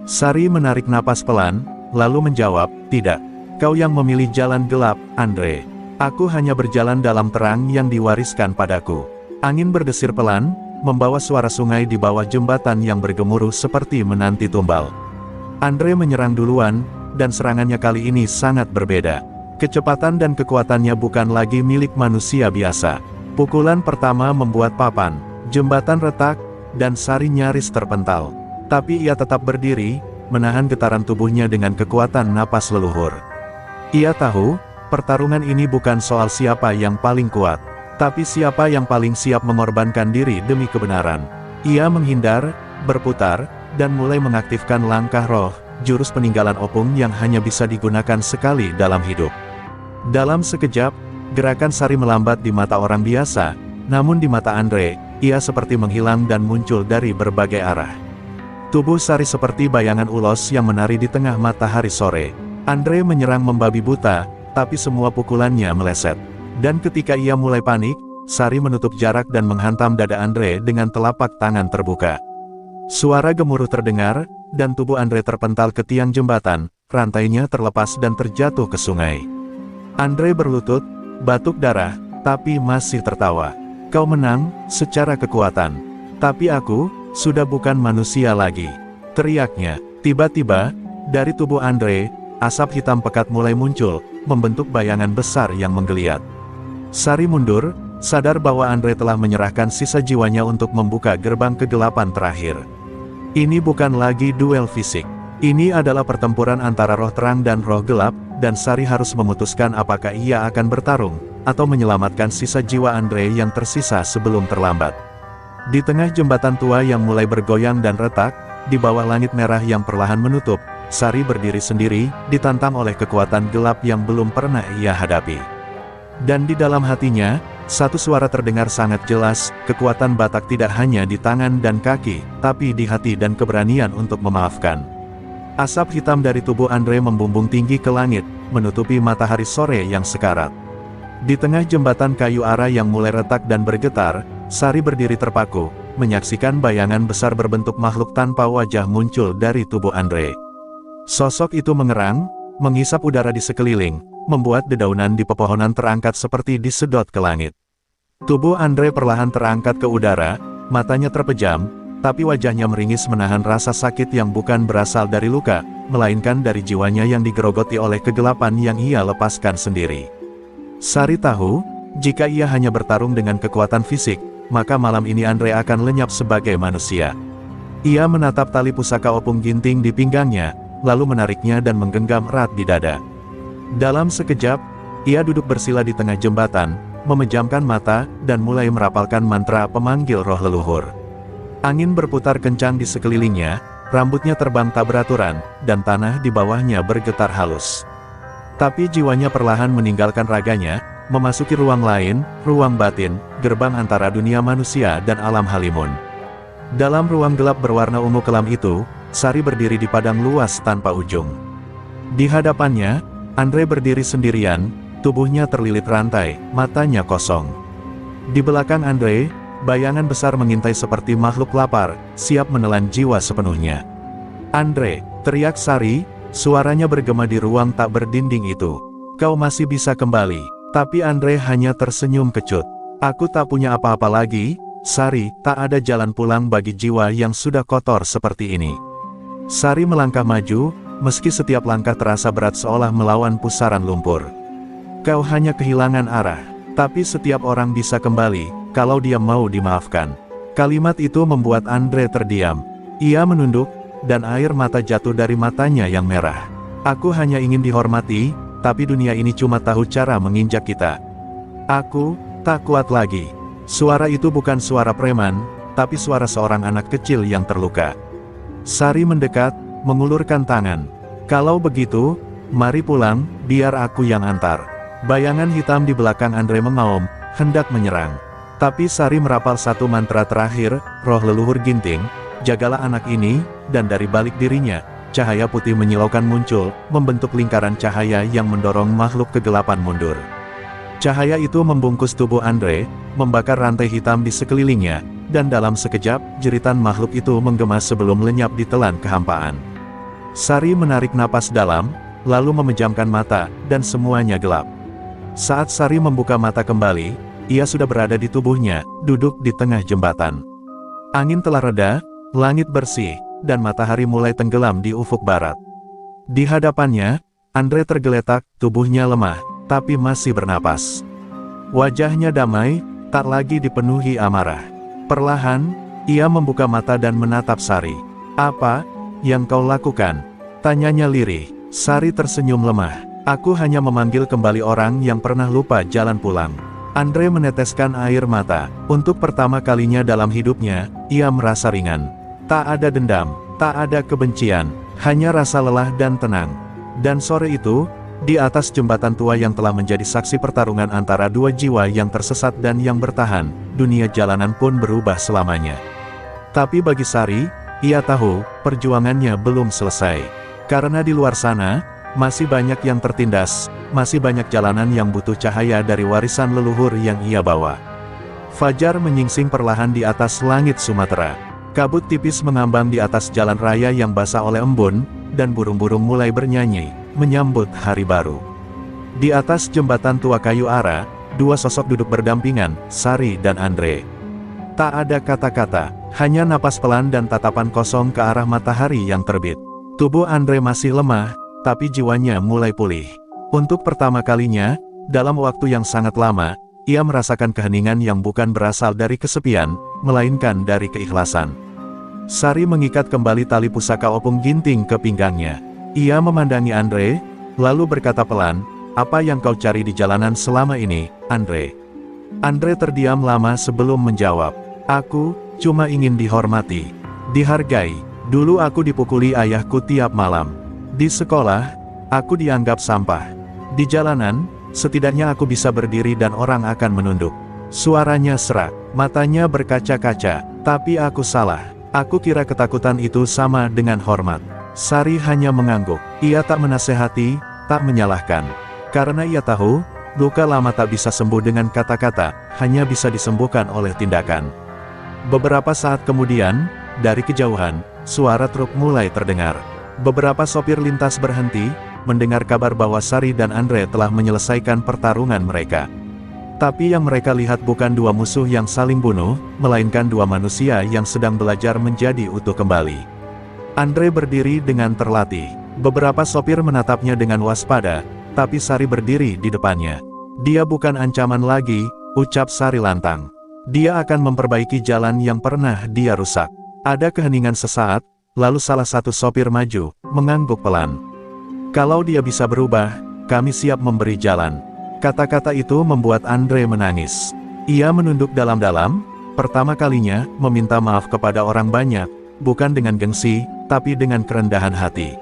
Sari menarik napas pelan, lalu menjawab, "Tidak. Kau yang memilih jalan gelap, Andre. Aku hanya berjalan dalam terang yang diwariskan padaku." Angin berdesir pelan, membawa suara sungai di bawah jembatan yang bergemuruh seperti menanti tumbal. Andre menyerang duluan, dan serangannya kali ini sangat berbeda. Kecepatan dan kekuatannya bukan lagi milik manusia biasa. Pukulan pertama membuat papan, jembatan retak, dan Sari nyaris terpental. Tapi ia tetap berdiri, menahan getaran tubuhnya dengan kekuatan napas leluhur. Ia tahu, pertarungan ini bukan soal siapa yang paling kuat, tapi siapa yang paling siap mengorbankan diri demi kebenaran. Ia menghindar, berputar, dan mulai mengaktifkan langkah roh, jurus peninggalan Opung yang hanya bisa digunakan sekali dalam hidup. Dalam sekejap, gerakan Sari melambat di mata orang biasa, namun di mata Andre, ia seperti menghilang dan muncul dari berbagai arah. Tubuh Sari seperti bayangan ulos yang menari di tengah matahari sore. Andre menyerang membabi buta, tapi semua pukulannya meleset. Dan ketika ia mulai panik, Sari menutup jarak dan menghantam dada Andre dengan telapak tangan terbuka. Suara gemuruh terdengar, dan tubuh Andre terpental ke tiang jembatan, rantainya terlepas dan terjatuh ke sungai. Andre berlutut, batuk darah, tapi masih tertawa. "Kau menang, secara kekuatan. Tapi aku, sudah bukan manusia lagi," teriaknya. Tiba-tiba, dari tubuh Andre, asap hitam pekat mulai muncul, membentuk bayangan besar yang menggeliat. Sari mundur, sadar bahwa Andre telah menyerahkan sisa jiwanya untuk membuka gerbang kegelapan terakhir. Ini bukan lagi duel fisik. Ini adalah pertempuran antara roh terang dan roh gelap, dan Sari harus memutuskan apakah ia akan bertarung, atau menyelamatkan sisa jiwa Andre yang tersisa sebelum terlambat. Di tengah jembatan tua yang mulai bergoyang dan retak, di bawah langit merah yang perlahan menutup, Sari berdiri sendiri, ditantang oleh kekuatan gelap yang belum pernah ia hadapi. Dan di dalam hatinya, satu suara terdengar sangat jelas, kekuatan Batak tidak hanya di tangan dan kaki, tapi di hati dan keberanian untuk memaafkan. Asap hitam dari tubuh Andre membumbung tinggi ke langit, menutupi matahari sore yang sekarat. Di tengah jembatan kayu ara yang mulai retak dan bergetar, Sari berdiri terpaku, menyaksikan bayangan besar berbentuk makhluk tanpa wajah muncul dari tubuh Andre. Sosok itu mengerang, menghisap udara di sekeliling, membuat dedaunan di pepohonan terangkat seperti disedot ke langit. Tubuh Andre perlahan terangkat ke udara, matanya terpejam, tapi wajahnya meringis menahan rasa sakit yang bukan berasal dari luka, melainkan dari jiwanya yang digerogoti oleh kegelapan yang ia lepaskan sendiri. Sari tahu, jika ia hanya bertarung dengan kekuatan fisik, maka malam ini Andre akan lenyap sebagai manusia. Ia menatap tali pusaka opung ginting di pinggangnya, lalu menariknya dan menggenggam erat di dada. Dalam sekejap, ia duduk bersila di tengah jembatan, memejamkan mata, dan mulai merapalkan mantra pemanggil roh leluhur. Angin berputar kencang di sekelilingnya, rambutnya terbang tak beraturan, dan tanah di bawahnya bergetar halus. Tapi jiwanya perlahan meninggalkan raganya, memasuki ruang lain, ruang batin, gerbang antara dunia manusia dan alam halimun. Dalam ruang gelap berwarna ungu kelam itu, Sari berdiri di padang luas tanpa ujung. Di hadapannya, Andre berdiri sendirian, tubuhnya terlilit rantai, matanya kosong. Di belakang Andre, bayangan besar mengintai seperti makhluk lapar, siap menelan jiwa sepenuhnya. "Andre!" teriak Sari, suaranya bergema di ruang tak berdinding itu. "Kau masih bisa kembali." Tapi Andre hanya tersenyum kecut. "Aku tak punya apa-apa lagi, Sari, tak ada jalan pulang bagi jiwa yang sudah kotor seperti ini." Sari melangkah maju, meski setiap langkah terasa berat seolah melawan pusaran lumpur. "Kau hanya kehilangan arah, tapi setiap orang bisa kembali, kalau dia mau dimaafkan." Kalimat itu membuat Andre terdiam. Ia menunduk, dan air mata jatuh dari matanya yang merah. "Aku hanya ingin dihormati, tapi dunia ini cuma tahu cara menginjak kita. Aku tak kuat lagi." Suara itu bukan suara preman, tapi suara seorang anak kecil yang terluka. Sari mendekat, mengulurkan tangan. "Kalau begitu, mari pulang, biar aku yang antar." Bayangan hitam di belakang Andre mengaum, hendak menyerang. Tapi Sari merapal satu mantra terakhir, "Roh leluhur ginting, jagalah anak ini," dan dari balik dirinya, cahaya putih menyilaukan muncul, membentuk lingkaran cahaya yang mendorong makhluk kegelapan mundur. Cahaya itu membungkus tubuh Andre, membakar rantai hitam di sekelilingnya, dan dalam sekejap, jeritan makhluk itu menggema sebelum lenyap di telan kehampaan. Sari menarik napas dalam, lalu memejamkan mata, dan semuanya gelap. Saat Sari membuka mata kembali, ia sudah berada di tubuhnya, duduk di tengah jembatan. Angin telah reda, langit bersih, dan matahari mulai tenggelam di ufuk barat. Di hadapannya, Andre tergeletak, tubuhnya lemah, tapi masih bernapas. Wajahnya damai, tak lagi dipenuhi amarah. Perlahan, ia membuka mata dan menatap Sari. "Apa yang kau lakukan?" tanyanya lirih. Sari tersenyum lemah. "Aku hanya memanggil kembali orang yang pernah lupa jalan pulang." Andre meneteskan air mata. Untuk pertama kalinya dalam hidupnya, ia merasa ringan. Tak ada dendam, tak ada kebencian, hanya rasa lelah dan tenang. Dan sore itu, di atas jembatan tua yang telah menjadi saksi pertarungan antara dua jiwa yang tersesat dan yang bertahan, dunia jalanan pun berubah selamanya. Tapi bagi Sari, ia tahu, perjuangannya belum selesai. Karena di luar sana, masih banyak yang tertindas, masih banyak jalanan yang butuh cahaya dari warisan leluhur yang ia bawa. Fajar menyingsing perlahan di atas langit Sumatera. Kabut tipis mengambang di atas jalan raya yang basah oleh embun, dan burung-burung mulai bernyanyi, menyambut hari baru. Di atas jembatan tua kayu ara, dua sosok duduk berdampingan, Sari dan Andre. Tak ada kata-kata, hanya napas pelan dan tatapan kosong ke arah matahari yang terbit. Tubuh Andre masih lemah, tapi jiwanya mulai pulih. Untuk pertama kalinya, dalam waktu yang sangat lama, ia merasakan keheningan yang bukan berasal dari kesepian, melainkan dari keikhlasan. Sari mengikat kembali tali pusaka opung ginting ke pinggangnya. Ia memandangi Andre, lalu berkata pelan, "Apa yang kau cari di jalanan selama ini, Andre?" Andre terdiam lama sebelum menjawab. "Aku cuma ingin dihormati, dihargai. Dulu aku dipukuli ayahku tiap malam. Di sekolah, aku dianggap sampah. Di jalanan, setidaknya aku bisa berdiri dan orang akan menunduk." Suaranya serak, matanya berkaca-kaca. "Tapi aku salah. Aku kira ketakutan itu sama dengan hormat." Sari hanya mengangguk. Ia tak menasehati, tak menyalahkan. Karena ia tahu, luka lama tak bisa sembuh dengan kata-kata, hanya bisa disembuhkan oleh tindakan. Beberapa saat kemudian, dari kejauhan, suara truk mulai terdengar. Beberapa sopir lintas berhenti, mendengar kabar bahwa Sari dan Andre telah menyelesaikan pertarungan mereka. Tapi yang mereka lihat bukan dua musuh yang saling bunuh, melainkan dua manusia yang sedang belajar menjadi utuh kembali. Andre berdiri dengan terlatih. Beberapa sopir menatapnya dengan waspada, tapi Sari berdiri di depannya. Dia bukan ancaman lagi, ucap Sari lantang. Dia akan memperbaiki jalan yang pernah dia rusak. Ada keheningan sesaat, lalu salah satu sopir maju, mengangguk pelan. Kalau dia bisa berubah, kami siap memberi jalan. Kata-kata itu membuat Andre menangis. Ia menunduk dalam-dalam, pertama kalinya, meminta maaf kepada orang banyak, bukan dengan gengsi, tapi dengan kerendahan hati.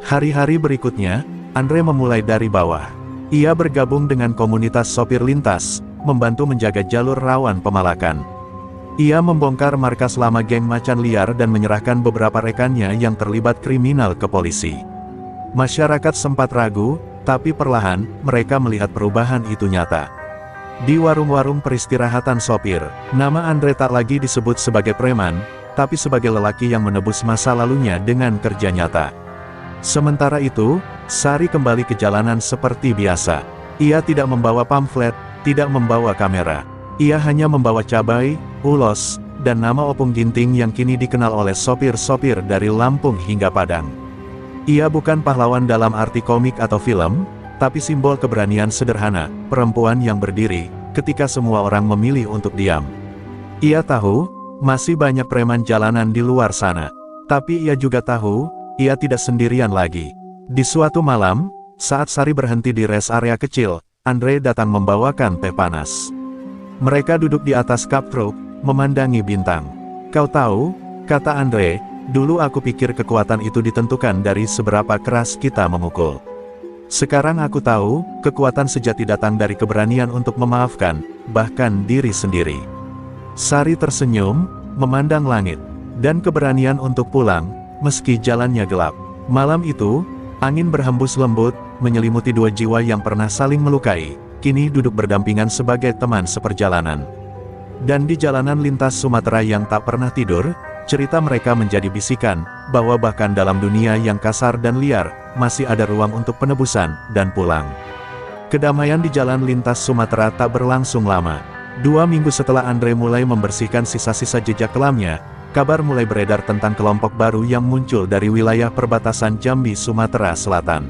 Hari-hari berikutnya, Andre memulai dari bawah. Ia bergabung dengan komunitas sopir lintas, membantu menjaga jalur rawan pemalakan. Ia membongkar markas lama geng macan liar dan menyerahkan beberapa rekannya yang terlibat kriminal ke polisi. Masyarakat sempat ragu, tapi perlahan, mereka melihat perubahan itu nyata. Di warung-warung peristirahatan sopir, nama Andre tak lagi disebut sebagai preman, tapi sebagai lelaki yang menebus masa lalunya dengan kerja nyata. Sementara itu, Sari kembali ke jalanan seperti biasa. Ia tidak membawa pamflet, tidak membawa kamera. Ia hanya membawa cabai, ulos, dan nama Opung Ginting yang kini dikenal oleh sopir-sopir dari Lampung hingga Padang. Ia bukan pahlawan dalam arti komik atau film, tapi simbol keberanian sederhana, perempuan yang berdiri, ketika semua orang memilih untuk diam. Ia tahu, masih banyak preman jalanan di luar sana. Tapi ia juga tahu, ia tidak sendirian lagi. Di suatu malam, saat Sari berhenti di rest area kecil, Andre datang membawakan teh panas. Mereka duduk di atas kap truk, memandangi bintang. Kau tahu, kata Andre, dulu aku pikir kekuatan itu ditentukan dari seberapa keras kita memukul. Sekarang aku tahu, kekuatan sejati datang dari keberanian untuk memaafkan, bahkan diri sendiri. Sari tersenyum, memandang langit, dan keberanian untuk pulang, meski jalannya gelap. Malam itu, angin berhembus lembut, menyelimuti dua jiwa yang pernah saling melukai, kini duduk berdampingan sebagai teman seperjalanan. Dan di jalanan lintas Sumatera yang tak pernah tidur, cerita mereka menjadi bisikan, bahwa bahkan dalam dunia yang kasar dan liar, masih ada ruang untuk penebusan, dan pulang. Kedamaian di jalan lintas Sumatera tak berlangsung lama. 2 minggu setelah Andre mulai membersihkan sisa-sisa jejak kelamnya, kabar mulai beredar tentang kelompok baru yang muncul dari wilayah perbatasan Jambi, Sumatera Selatan.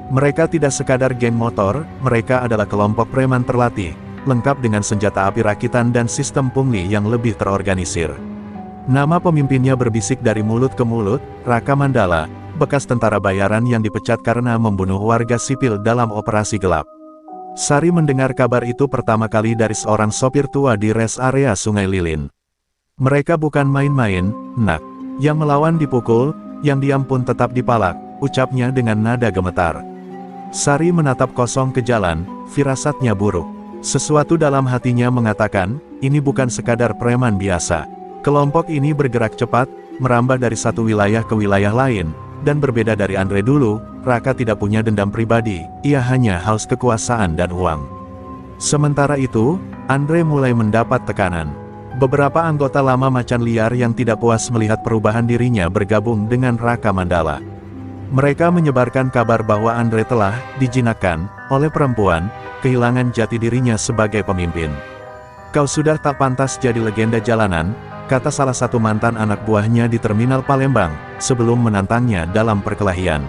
Mereka tidak sekadar geng motor, mereka adalah kelompok preman terlatih, lengkap dengan senjata api rakitan dan sistem pungli yang lebih terorganisir. Nama pemimpinnya berbisik dari mulut ke mulut, Raka Mandala, bekas tentara bayaran yang dipecat karena membunuh warga sipil dalam operasi gelap. Sari mendengar kabar itu pertama kali dari seorang sopir tua di rest area Sungai Lilin. Mereka bukan main-main, nak. Yang melawan dipukul, yang diam pun tetap dipalak, ucapnya dengan nada gemetar. Sari menatap kosong ke jalan, firasatnya buruk. Sesuatu dalam hatinya mengatakan, ini bukan sekadar preman biasa. Kelompok ini bergerak cepat, merambah dari satu wilayah ke wilayah lain, dan berbeda dari Andre dulu, Raka tidak punya dendam pribadi, ia hanya haus kekuasaan dan uang. Sementara itu, Andre mulai mendapat tekanan. Beberapa anggota lama macan liar yang tidak puas melihat perubahan dirinya bergabung dengan Raka Mandala. Mereka menyebarkan kabar bahwa Andre telah dijinakkan oleh perempuan, kehilangan jati dirinya sebagai pemimpin. Kau sudah tak pantas jadi legenda jalanan, kata salah satu mantan anak buahnya di terminal Palembang, sebelum menantangnya dalam perkelahian.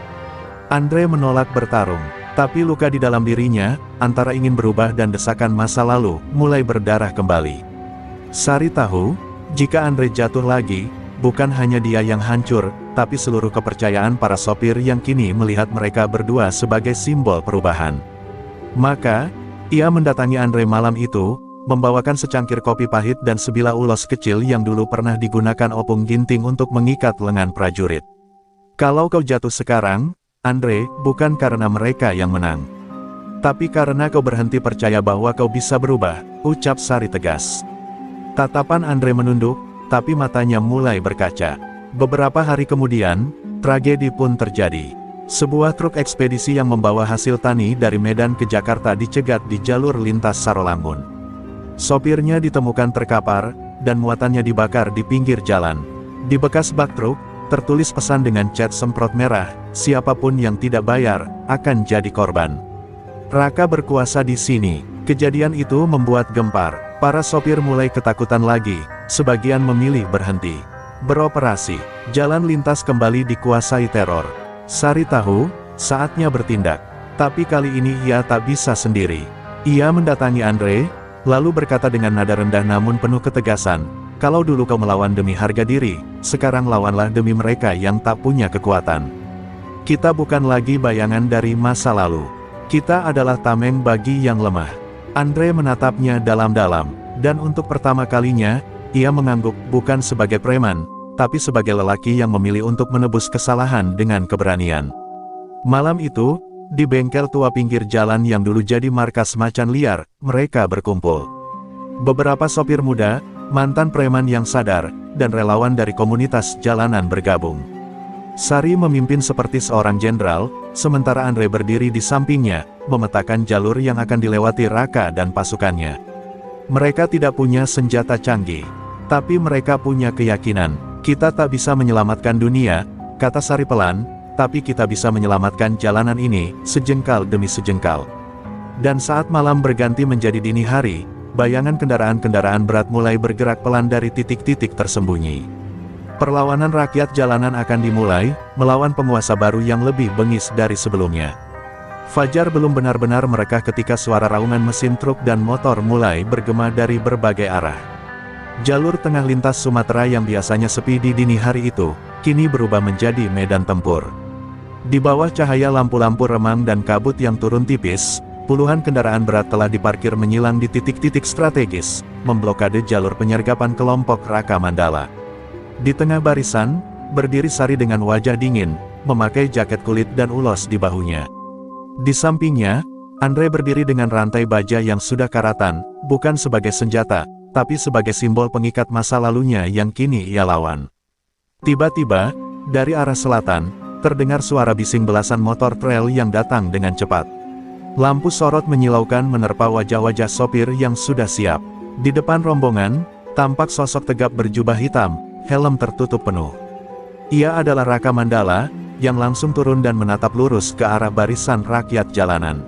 Andre menolak bertarung, tapi luka di dalam dirinya, antara ingin berubah dan desakan masa lalu, mulai berdarah kembali. Sari tahu, jika Andre jatuh lagi, bukan hanya dia yang hancur, tapi seluruh kepercayaan para sopir yang kini melihat mereka berdua sebagai simbol perubahan. Maka, ia mendatangi Andre malam itu, membawakan secangkir kopi pahit dan sebilah ulos kecil yang dulu pernah digunakan Opung Ginting untuk mengikat lengan prajurit. Kalau kau jatuh sekarang, Andre, bukan karena mereka yang menang, tapi karena kau berhenti percaya bahwa kau bisa berubah, ucap Sari tegas. Tatapan Andre menunduk, tapi matanya mulai berkaca. Beberapa hari kemudian, tragedi pun terjadi. Sebuah truk ekspedisi yang membawa hasil tani dari Medan ke Jakarta dicegat di jalur lintas Sarolangun. Sopirnya ditemukan terkapar, dan muatannya dibakar di pinggir jalan. Di bekas bak truk, tertulis pesan dengan cat semprot merah, siapapun yang tidak bayar, akan jadi korban. Raka berkuasa di sini. Kejadian itu membuat gempar. Para sopir mulai ketakutan lagi, sebagian memilih berhenti beroperasi. Jalan lintas kembali dikuasai teror. Sari tahu, saatnya bertindak. Tapi kali ini ia tak bisa sendiri. Ia mendatangi Andre, lalu berkata dengan nada rendah namun penuh ketegasan, "Kalau dulu kau melawan demi harga diri, sekarang lawanlah demi mereka yang tak punya kekuatan. Kita bukan lagi bayangan dari masa lalu. Kita adalah tameng bagi yang lemah." Andre menatapnya dalam-dalam, dan untuk pertama kalinya, ia mengangguk bukan sebagai preman, tapi sebagai lelaki yang memilih untuk menebus kesalahan dengan keberanian. Malam itu, di bengkel tua pinggir jalan yang dulu jadi markas macan liar, mereka berkumpul. Beberapa sopir muda, mantan preman yang sadar, dan relawan dari komunitas jalanan bergabung. Sari memimpin seperti seorang jenderal, sementara Andre berdiri di sampingnya, memetakan jalur yang akan dilewati Raka dan pasukannya. Mereka tidak punya senjata canggih, tapi mereka punya keyakinan. "Kita tak bisa menyelamatkan dunia," kata Sari pelan, "tapi kita bisa menyelamatkan jalanan ini, sejengkal demi sejengkal." Dan saat malam berganti menjadi dini hari, bayangan kendaraan-kendaraan berat mulai bergerak pelan dari titik-titik tersembunyi. Perlawanan rakyat jalanan akan dimulai, melawan penguasa baru yang lebih bengis dari sebelumnya. Fajar belum benar-benar merekah ketika suara raungan mesin truk dan motor mulai bergema dari berbagai arah. Jalur tengah lintas Sumatera yang biasanya sepi di dini hari itu, kini berubah menjadi medan tempur. Di bawah cahaya lampu-lampu remang dan kabut yang turun tipis, puluhan kendaraan berat telah diparkir menyilang di titik-titik strategis, memblokade jalur penyergapan kelompok Raka Mandala. Di tengah barisan, berdiri Sari dengan wajah dingin, memakai jaket kulit dan ulos di bahunya. Di sampingnya, Andre berdiri dengan rantai baja yang sudah karatan, bukan sebagai senjata, tapi sebagai simbol pengikat masa lalunya yang kini ia lawan. Tiba-tiba, dari arah selatan, terdengar suara bising belasan motor trail yang datang dengan cepat. Lampu sorot menyilaukan menerpa wajah-wajah sopir yang sudah siap. Di depan rombongan, tampak sosok tegap berjubah hitam, helm tertutup penuh. Ia adalah Raka Mandala, yang langsung turun dan menatap lurus ke arah barisan rakyat jalanan.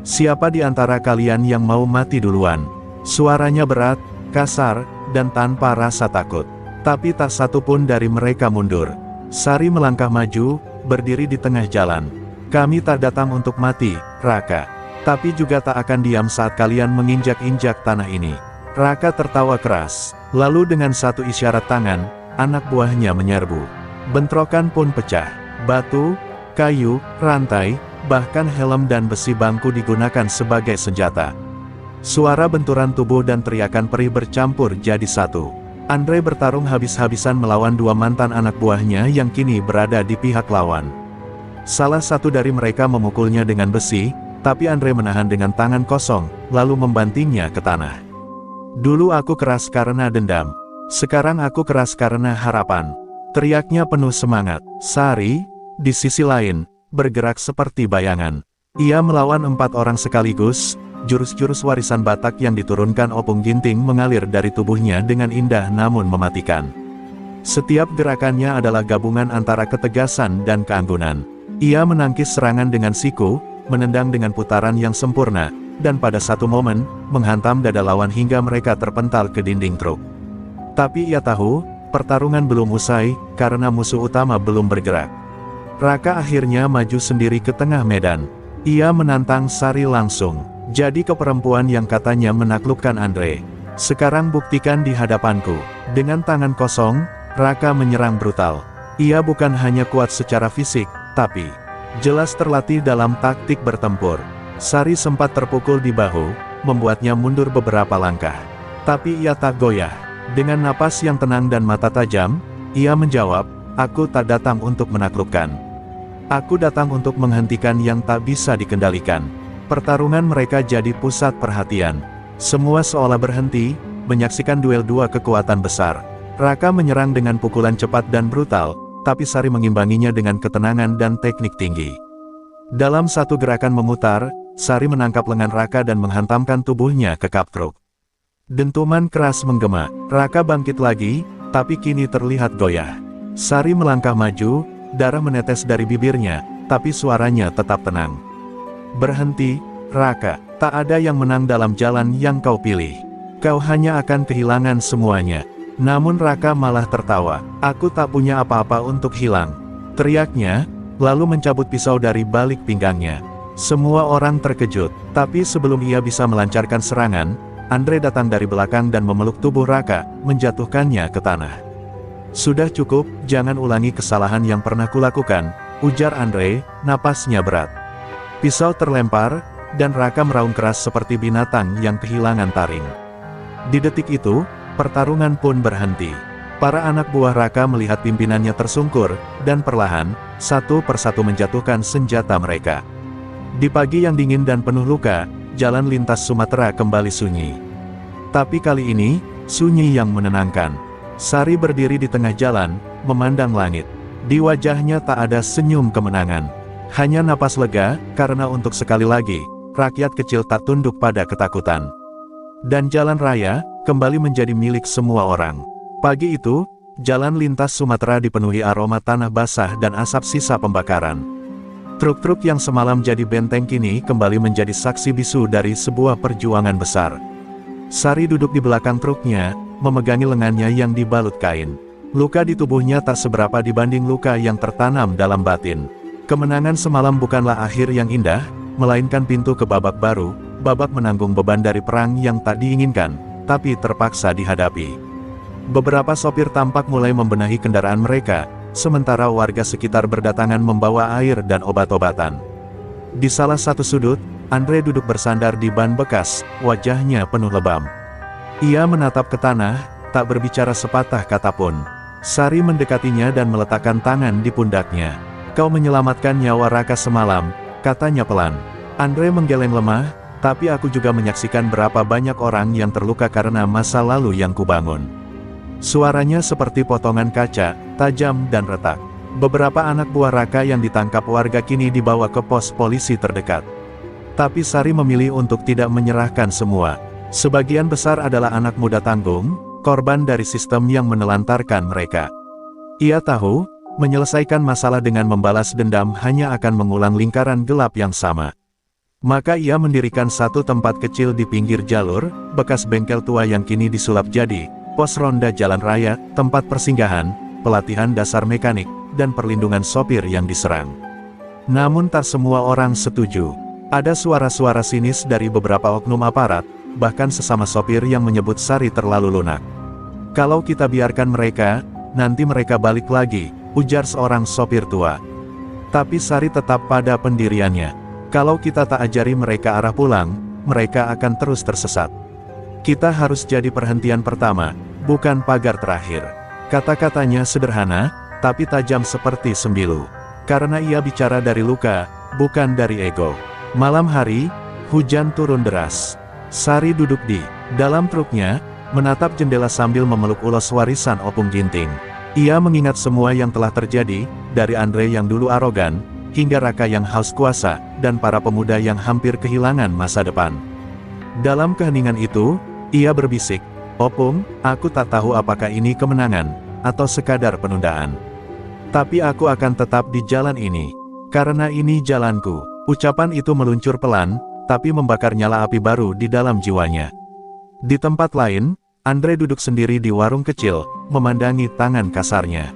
"Siapa di antara kalian yang mau mati duluan?" Suaranya berat, kasar, dan tanpa rasa takut. Tapi tak satu pun dari mereka mundur. Sari melangkah maju, berdiri di tengah jalan. "Kami tak datang untuk mati, Raka. Tapi juga tak akan diam saat kalian menginjak-injak tanah ini." Raka tertawa keras. Lalu dengan satu isyarat tangan, anak buahnya menyerbu. Bentrokan pun pecah. Batu, kayu, rantai, bahkan helm dan besi bangku digunakan sebagai senjata. Suara benturan tubuh dan teriakan perih bercampur jadi satu. Andre bertarung habis-habisan melawan dua mantan anak buahnya yang kini berada di pihak lawan. Salah satu dari mereka memukulnya dengan besi, tapi Andre menahan dengan tangan kosong, lalu membantingnya ke tanah. "Dulu aku keras karena dendam. Sekarang aku keras karena harapan," teriaknya penuh semangat. Sari, di sisi lain, bergerak seperti bayangan. Ia melawan 4 orang sekaligus. Jurus-jurus warisan Batak yang diturunkan Opung Ginting mengalir dari tubuhnya dengan indah namun mematikan. Setiap gerakannya adalah gabungan antara ketegasan dan keanggunan. Ia menangkis serangan dengan siku, menendang dengan putaran yang sempurna, dan pada satu momen, menghantam dada lawan hingga mereka terpental ke dinding truk. Tapi ia tahu, pertarungan belum usai, karena musuh utama belum bergerak. Raka akhirnya maju sendiri ke tengah medan. Ia menantang Sari langsung. "Jadi kau perempuan yang katanya menaklukkan Andre. Sekarang buktikan di hadapanku." Dengan tangan kosong, Raka menyerang brutal. Ia bukan hanya kuat secara fisik, tapi jelas terlatih dalam taktik bertempur. Sari sempat terpukul di bahu, membuatnya mundur beberapa langkah. Tapi ia tak goyah. Dengan napas yang tenang dan mata tajam, ia menjawab, "Aku tak datang untuk menaklukkan. Aku datang untuk menghentikan yang tak bisa dikendalikan." Pertarungan mereka jadi pusat perhatian. Semua seolah berhenti, menyaksikan duel dua kekuatan besar. Raka menyerang dengan pukulan cepat dan brutal, tapi Sari mengimbanginya dengan ketenangan dan teknik tinggi. Dalam satu gerakan memutar, Sari menangkap lengan Raka dan menghantamkan tubuhnya ke kap truk. Dentuman keras menggema. Raka bangkit lagi, tapi kini terlihat goyah. Sari melangkah maju, darah menetes dari bibirnya, tapi suaranya tetap tenang. Berhenti, Raka. Tak ada yang menang dalam jalan yang kau pilih. Kau hanya akan kehilangan semuanya. Namun Raka malah tertawa. Aku tak punya apa-apa untuk hilang, teriaknya, lalu mencabut pisau dari balik pinggangnya. Semua orang terkejut, tapi sebelum ia bisa melancarkan serangan, Andre datang dari belakang dan memeluk tubuh Raka, menjatuhkannya ke tanah. Sudah cukup, jangan ulangi kesalahan yang pernah kulakukan, ujar Andre, napasnya berat. Pisau terlempar, dan Raka meraung keras seperti binatang yang kehilangan taring. Di detik itu, pertarungan pun berhenti. Para anak buah Raka melihat pimpinannya tersungkur, dan perlahan, satu persatu menjatuhkan senjata mereka. Di pagi yang dingin dan penuh luka, jalan lintas Sumatera kembali sunyi. Tapi kali ini, sunyi yang menenangkan. Sari berdiri di tengah jalan, memandang langit. Di wajahnya tak ada senyum kemenangan. Hanya napas lega, karena untuk sekali lagi, rakyat kecil tak tunduk pada ketakutan. Dan jalan raya, kembali menjadi milik semua orang. Pagi itu, jalan lintas Sumatera dipenuhi aroma tanah basah dan asap sisa pembakaran. Truk-truk yang semalam jadi benteng kini kembali menjadi saksi bisu dari sebuah perjuangan besar. Sari duduk di belakang truknya, memegangi lengannya yang dibalut kain. Luka di tubuhnya tak seberapa dibanding luka yang tertanam dalam batin. Kemenangan semalam bukanlah akhir yang indah, melainkan pintu ke babak baru, babak menanggung beban dari perang yang tak diinginkan, tapi terpaksa dihadapi. Beberapa sopir tampak mulai membenahi kendaraan mereka, sementara warga sekitar berdatangan membawa air dan obat-obatan. Di salah satu sudut, Andre duduk bersandar di ban bekas, wajahnya penuh lebam. Ia menatap ke tanah, tak berbicara sepatah kata pun. Sari mendekatinya dan meletakkan tangan di pundaknya. Kau menyelamatkan nyawa Raka semalam, katanya pelan. Andre menggeleng lemah, tapi aku juga menyaksikan berapa banyak orang yang terluka karena masa lalu yang kubangun. Suaranya seperti potongan kaca, tajam dan retak. Beberapa anak buah Raka yang ditangkap warga kini dibawa ke pos polisi terdekat. Tapi Sari memilih untuk tidak menyerahkan semua. Sebagian besar adalah anak muda tanggung, korban dari sistem yang menelantarkan mereka. Ia tahu, menyelesaikan masalah dengan membalas dendam hanya akan mengulang lingkaran gelap yang sama. Maka ia mendirikan satu tempat kecil di pinggir jalur, bekas bengkel tua yang kini disulap jadi pos ronda jalan raya, tempat persinggahan, pelatihan dasar mekanik, dan perlindungan sopir yang diserang. Namun tak semua orang setuju. Ada suara-suara sinis dari beberapa oknum aparat, bahkan sesama sopir yang menyebut Sari terlalu lunak. Kalau kita biarkan mereka, nanti mereka balik lagi, ujar seorang sopir tua. Tapi Sari tetap pada pendiriannya. Kalau kita tak ajari mereka arah pulang, mereka akan terus tersesat. Kita harus jadi perhentian pertama, bukan pagar terakhir. Kata-katanya sederhana, tapi tajam seperti sembilu. Karena ia bicara dari luka, bukan dari ego. Malam hari, hujan turun deras. Sari duduk di dalam truknya, menatap jendela sambil memeluk ulos warisan Opung Ginting. Ia mengingat semua yang telah terjadi, dari Andre yang dulu arogan, hingga Raka yang haus kuasa, dan para pemuda yang hampir kehilangan masa depan. Dalam keheningan itu, ia berbisik, "Opung, aku tak tahu apakah ini kemenangan, atau sekadar penundaan. Tapi aku akan tetap di jalan ini, karena ini jalanku." Ucapan itu meluncur pelan, tapi membakar nyala api baru di dalam jiwanya. Di tempat lain, Andre duduk sendiri di warung kecil, memandangi tangan kasarnya.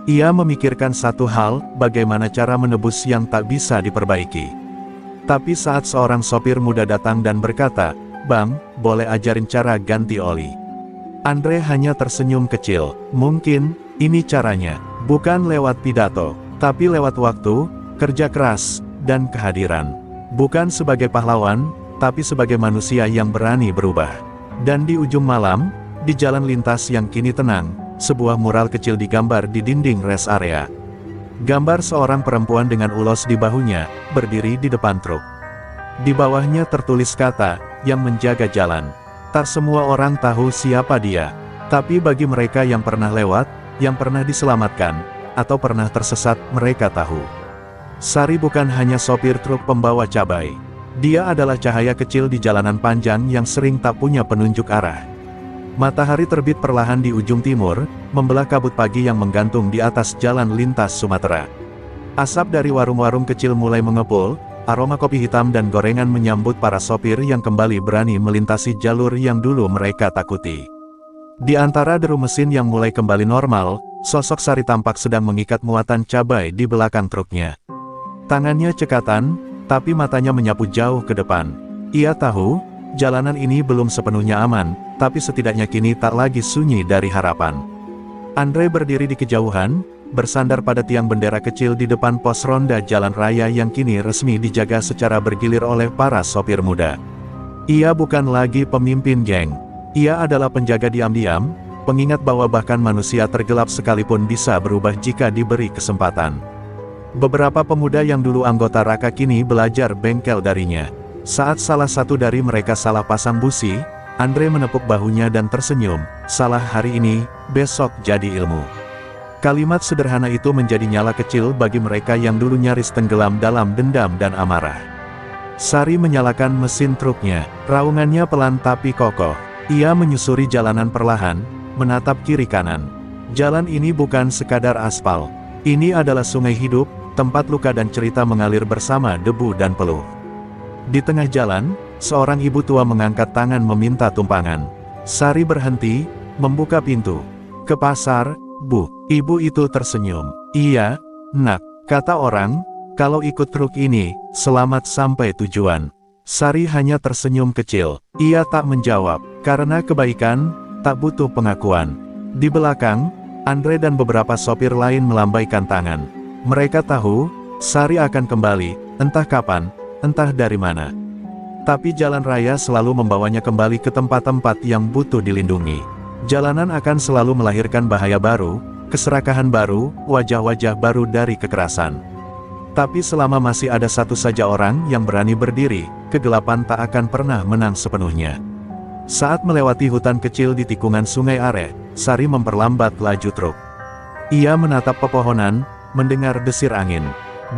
Ia memikirkan satu hal, bagaimana cara menebus yang tak bisa diperbaiki. Tapi saat seorang sopir muda datang dan berkata, "Bang, boleh ajarin cara ganti oli?" Andre hanya tersenyum kecil. Mungkin, ini caranya. Bukan lewat pidato, tapi lewat waktu, kerja keras, dan kehadiran. Bukan sebagai pahlawan, tapi sebagai manusia yang berani berubah. Dan di ujung malam, di jalan lintas yang kini tenang, sebuah mural kecil digambar di dinding rest area. Gambar seorang perempuan dengan ulos di bahunya, berdiri di depan truk. Di bawahnya tertulis kata, "Yang menjaga jalan." Tak semua orang tahu siapa dia. Tapi bagi mereka yang pernah lewat, yang pernah diselamatkan, atau pernah tersesat, mereka tahu. Sari bukan hanya sopir truk pembawa cabai. Dia adalah cahaya kecil di jalanan panjang yang sering tak punya penunjuk arah. Matahari terbit perlahan di ujung timur, membelah kabut pagi yang menggantung di atas jalan lintas Sumatera. Asap dari warung-warung kecil mulai mengepul, aroma kopi hitam dan gorengan menyambut para sopir yang kembali berani melintasi jalur yang dulu mereka takuti. Di antara deru mesin yang mulai kembali normal, sosok Sari tampak sedang mengikat muatan cabai di belakang truknya. Tangannya cekatan, tapi matanya menyapu jauh ke depan. Ia tahu, jalanan ini belum sepenuhnya aman, tapi setidaknya kini tak lagi sunyi dari harapan. Andre berdiri di kejauhan, bersandar pada tiang bendera kecil di depan pos ronda jalan raya yang kini resmi dijaga secara bergilir oleh para sopir muda. Ia bukan lagi pemimpin geng. Ia adalah penjaga diam-diam, pengingat bahwa bahkan manusia tergelap sekalipun bisa berubah jika diberi kesempatan. Beberapa pemuda yang dulu anggota Raka kini belajar bengkel darinya. Saat salah satu dari mereka salah pasang busi, Andre menepuk bahunya dan tersenyum, "Salah hari ini, besok jadi ilmu." Kalimat sederhana itu menjadi nyala kecil bagi mereka yang dulu nyaris tenggelam dalam dendam dan amarah. Sari menyalakan mesin truknya, raungannya pelan tapi kokoh. Ia menyusuri jalanan perlahan, menatap kiri kanan. Jalan ini bukan sekadar aspal. Ini adalah sungai hidup, tempat luka dan cerita mengalir bersama debu dan peluh. Di tengah jalan, seorang ibu tua mengangkat tangan meminta tumpangan. Sari berhenti, membuka pintu. "Ke pasar, Bu." Ibu itu tersenyum. "Iya, Nak," kata orang, "kalau ikut truk ini, selamat sampai tujuan." Sari hanya tersenyum kecil. Ia tak menjawab, karena kebaikan tak butuh pengakuan. Di belakang, Andre dan beberapa sopir lain melambaikan tangan. Mereka tahu, Sari akan kembali, entah kapan, entah dari mana. Tapi jalan raya selalu membawanya kembali ke tempat-tempat yang butuh dilindungi. Jalanan akan selalu melahirkan bahaya baru, keserakahan baru, wajah-wajah baru dari kekerasan. Tapi selama masih ada satu saja orang yang berani berdiri, kegelapan tak akan pernah menang sepenuhnya. Saat melewati hutan kecil di tikungan Sungai Are, Sari memperlambat laju truk. Ia menatap pepohonan, mendengar desir angin.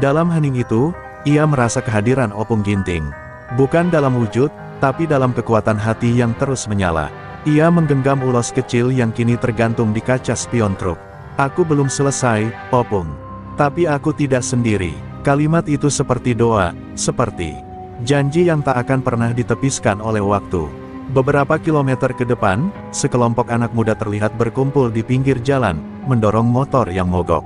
Dalam hening itu, ia merasa kehadiran Opung Ginting. Bukan dalam wujud, tapi dalam kekuatan hati yang terus menyala. Ia menggenggam ulos kecil yang kini tergantung di kaca spion truk. "Aku belum selesai, Opung. Tapi aku tidak sendiri." Kalimat itu seperti doa, seperti janji yang tak akan pernah ditepiskan oleh waktu. Beberapa kilometer ke depan, sekelompok anak muda terlihat berkumpul di pinggir jalan, mendorong motor yang mogok.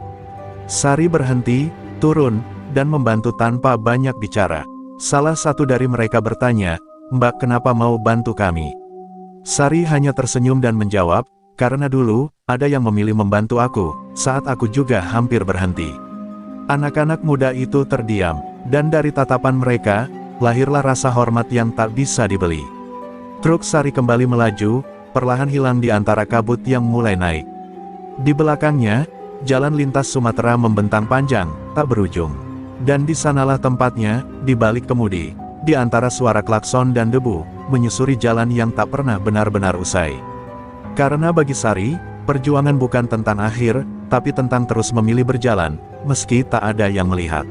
Sari berhenti, turun, dan membantu tanpa banyak bicara. Salah satu dari mereka bertanya, "Mbak, kenapa mau bantu kami?" Sari hanya tersenyum dan menjawab, "Karena dulu, ada yang memilih membantu aku, saat aku juga hampir berhenti." Anak-anak muda itu terdiam, dan dari tatapan mereka, lahirlah rasa hormat yang tak bisa dibeli. Truk Sari kembali melaju, perlahan hilang di antara kabut yang mulai naik. Di belakangnya, jalan lintas Sumatera membentang panjang, tak berujung. Dan di sanalah tempatnya, di balik kemudi, di antara suara klakson dan debu, menyusuri jalan yang tak pernah benar-benar usai. Karena bagi Sari, perjuangan bukan tentang akhir, tapi tentang terus memilih berjalan, meski tak ada yang melihat.